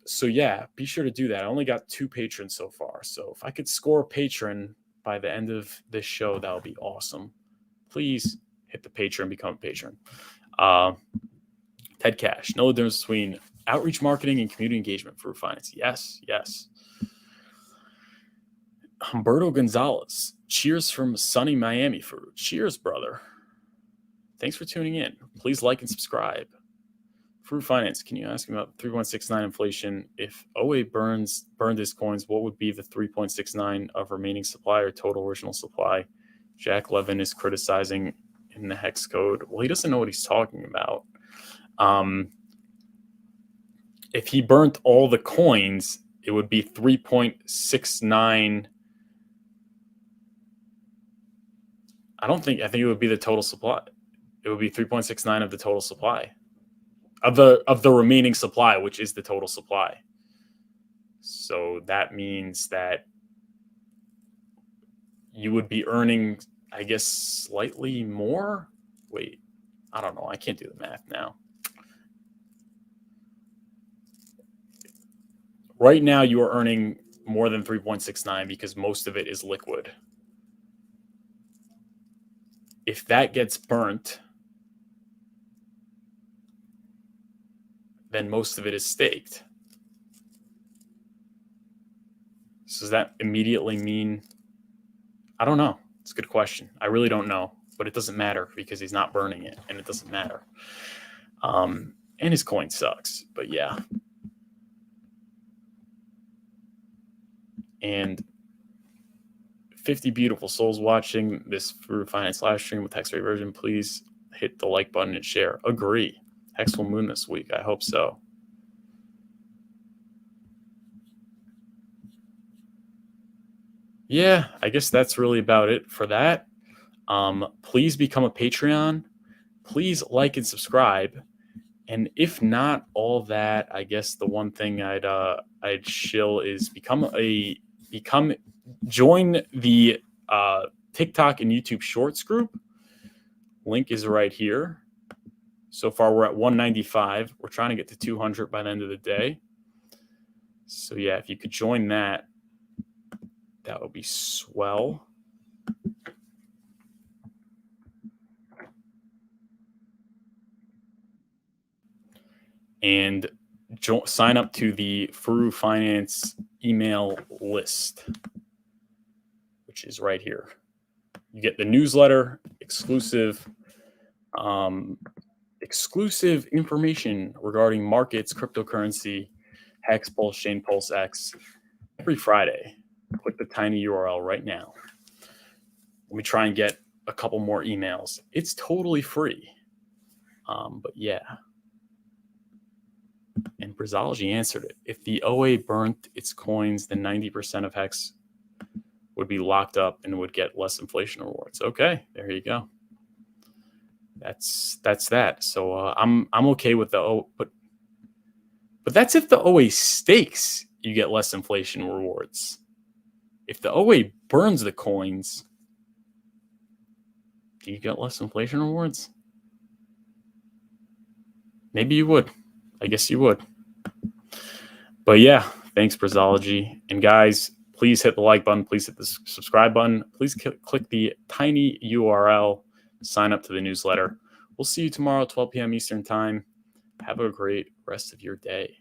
So yeah, be sure to do that. I only got 2 patrons so far. So if I could score a patron by the end of this show, that would be awesome. Please hit the Patreon, become a patron. Ted Cash, know the difference between outreach marketing and community engagement for finance. Yes. Humberto Gonzalez, cheers from sunny Miami. Cheers, brother. Thanks for tuning in. Please like and subscribe. Furu Finance, can you ask him about 3.69 inflation? If OA burned his coins, what would be the 3.69 of remaining supply or total original supply? Jack Levin is criticizing in the hex code. Well, he doesn't know what he's talking about. If he burnt all the coins, it would be 3.69. I think it would be the total supply. It would be 3.69 of the total supply. Of the remaining supply, which is the total supply. So that means that you would be earning, I guess, slightly more. Wait, I don't know. I can't do the math now. Right now, you are earning more than 3.69 because most of it is liquid. If that gets burnt, then most of it is staked. So does that immediately mean? I don't know. It's a good question. I really don't know, but it doesn't matter because he's not burning it, and it doesn't matter. And his coin sucks, but yeah. And 50 beautiful souls watching this Furu Finance live stream with Hex Version. Please hit the like button and share. Agree. Hex will moon this week. I hope so. Yeah, I guess that's really about it for that. Please become a Patreon. Please like and subscribe. And if not all that, I guess the one thing I'd shill is join the TikTok and YouTube Shorts group. Link is right here. So far, we're at 195. We're trying to get to 200 by the end of the day. So yeah, if you could join that, that would be swell. And sign up to the Furu Finance email list, which is right here. You get the newsletter, exclusive information regarding markets, cryptocurrency, Hex Pulsechain, PulseX every Friday. Click the tiny URL right now. Let me try and get a couple more emails. It's totally free. But yeah. And Brazology answered it. If the OA burnt its coins, then 90% of Hex would be locked up and would get less inflation rewards. Okay, there you go. That's that. So I'm okay with the O, but that's if the OA stakes, you get less inflation rewards. If the OA burns the coins, do you get less inflation rewards? Maybe you would. I guess you would. But yeah, thanks, Brazology. And guys, please hit the like button. Please hit the subscribe button. Please click the tiny URL. Sign up to the newsletter. We'll see you tomorrow at 12 p.m. Eastern Time. Have a great rest of your day.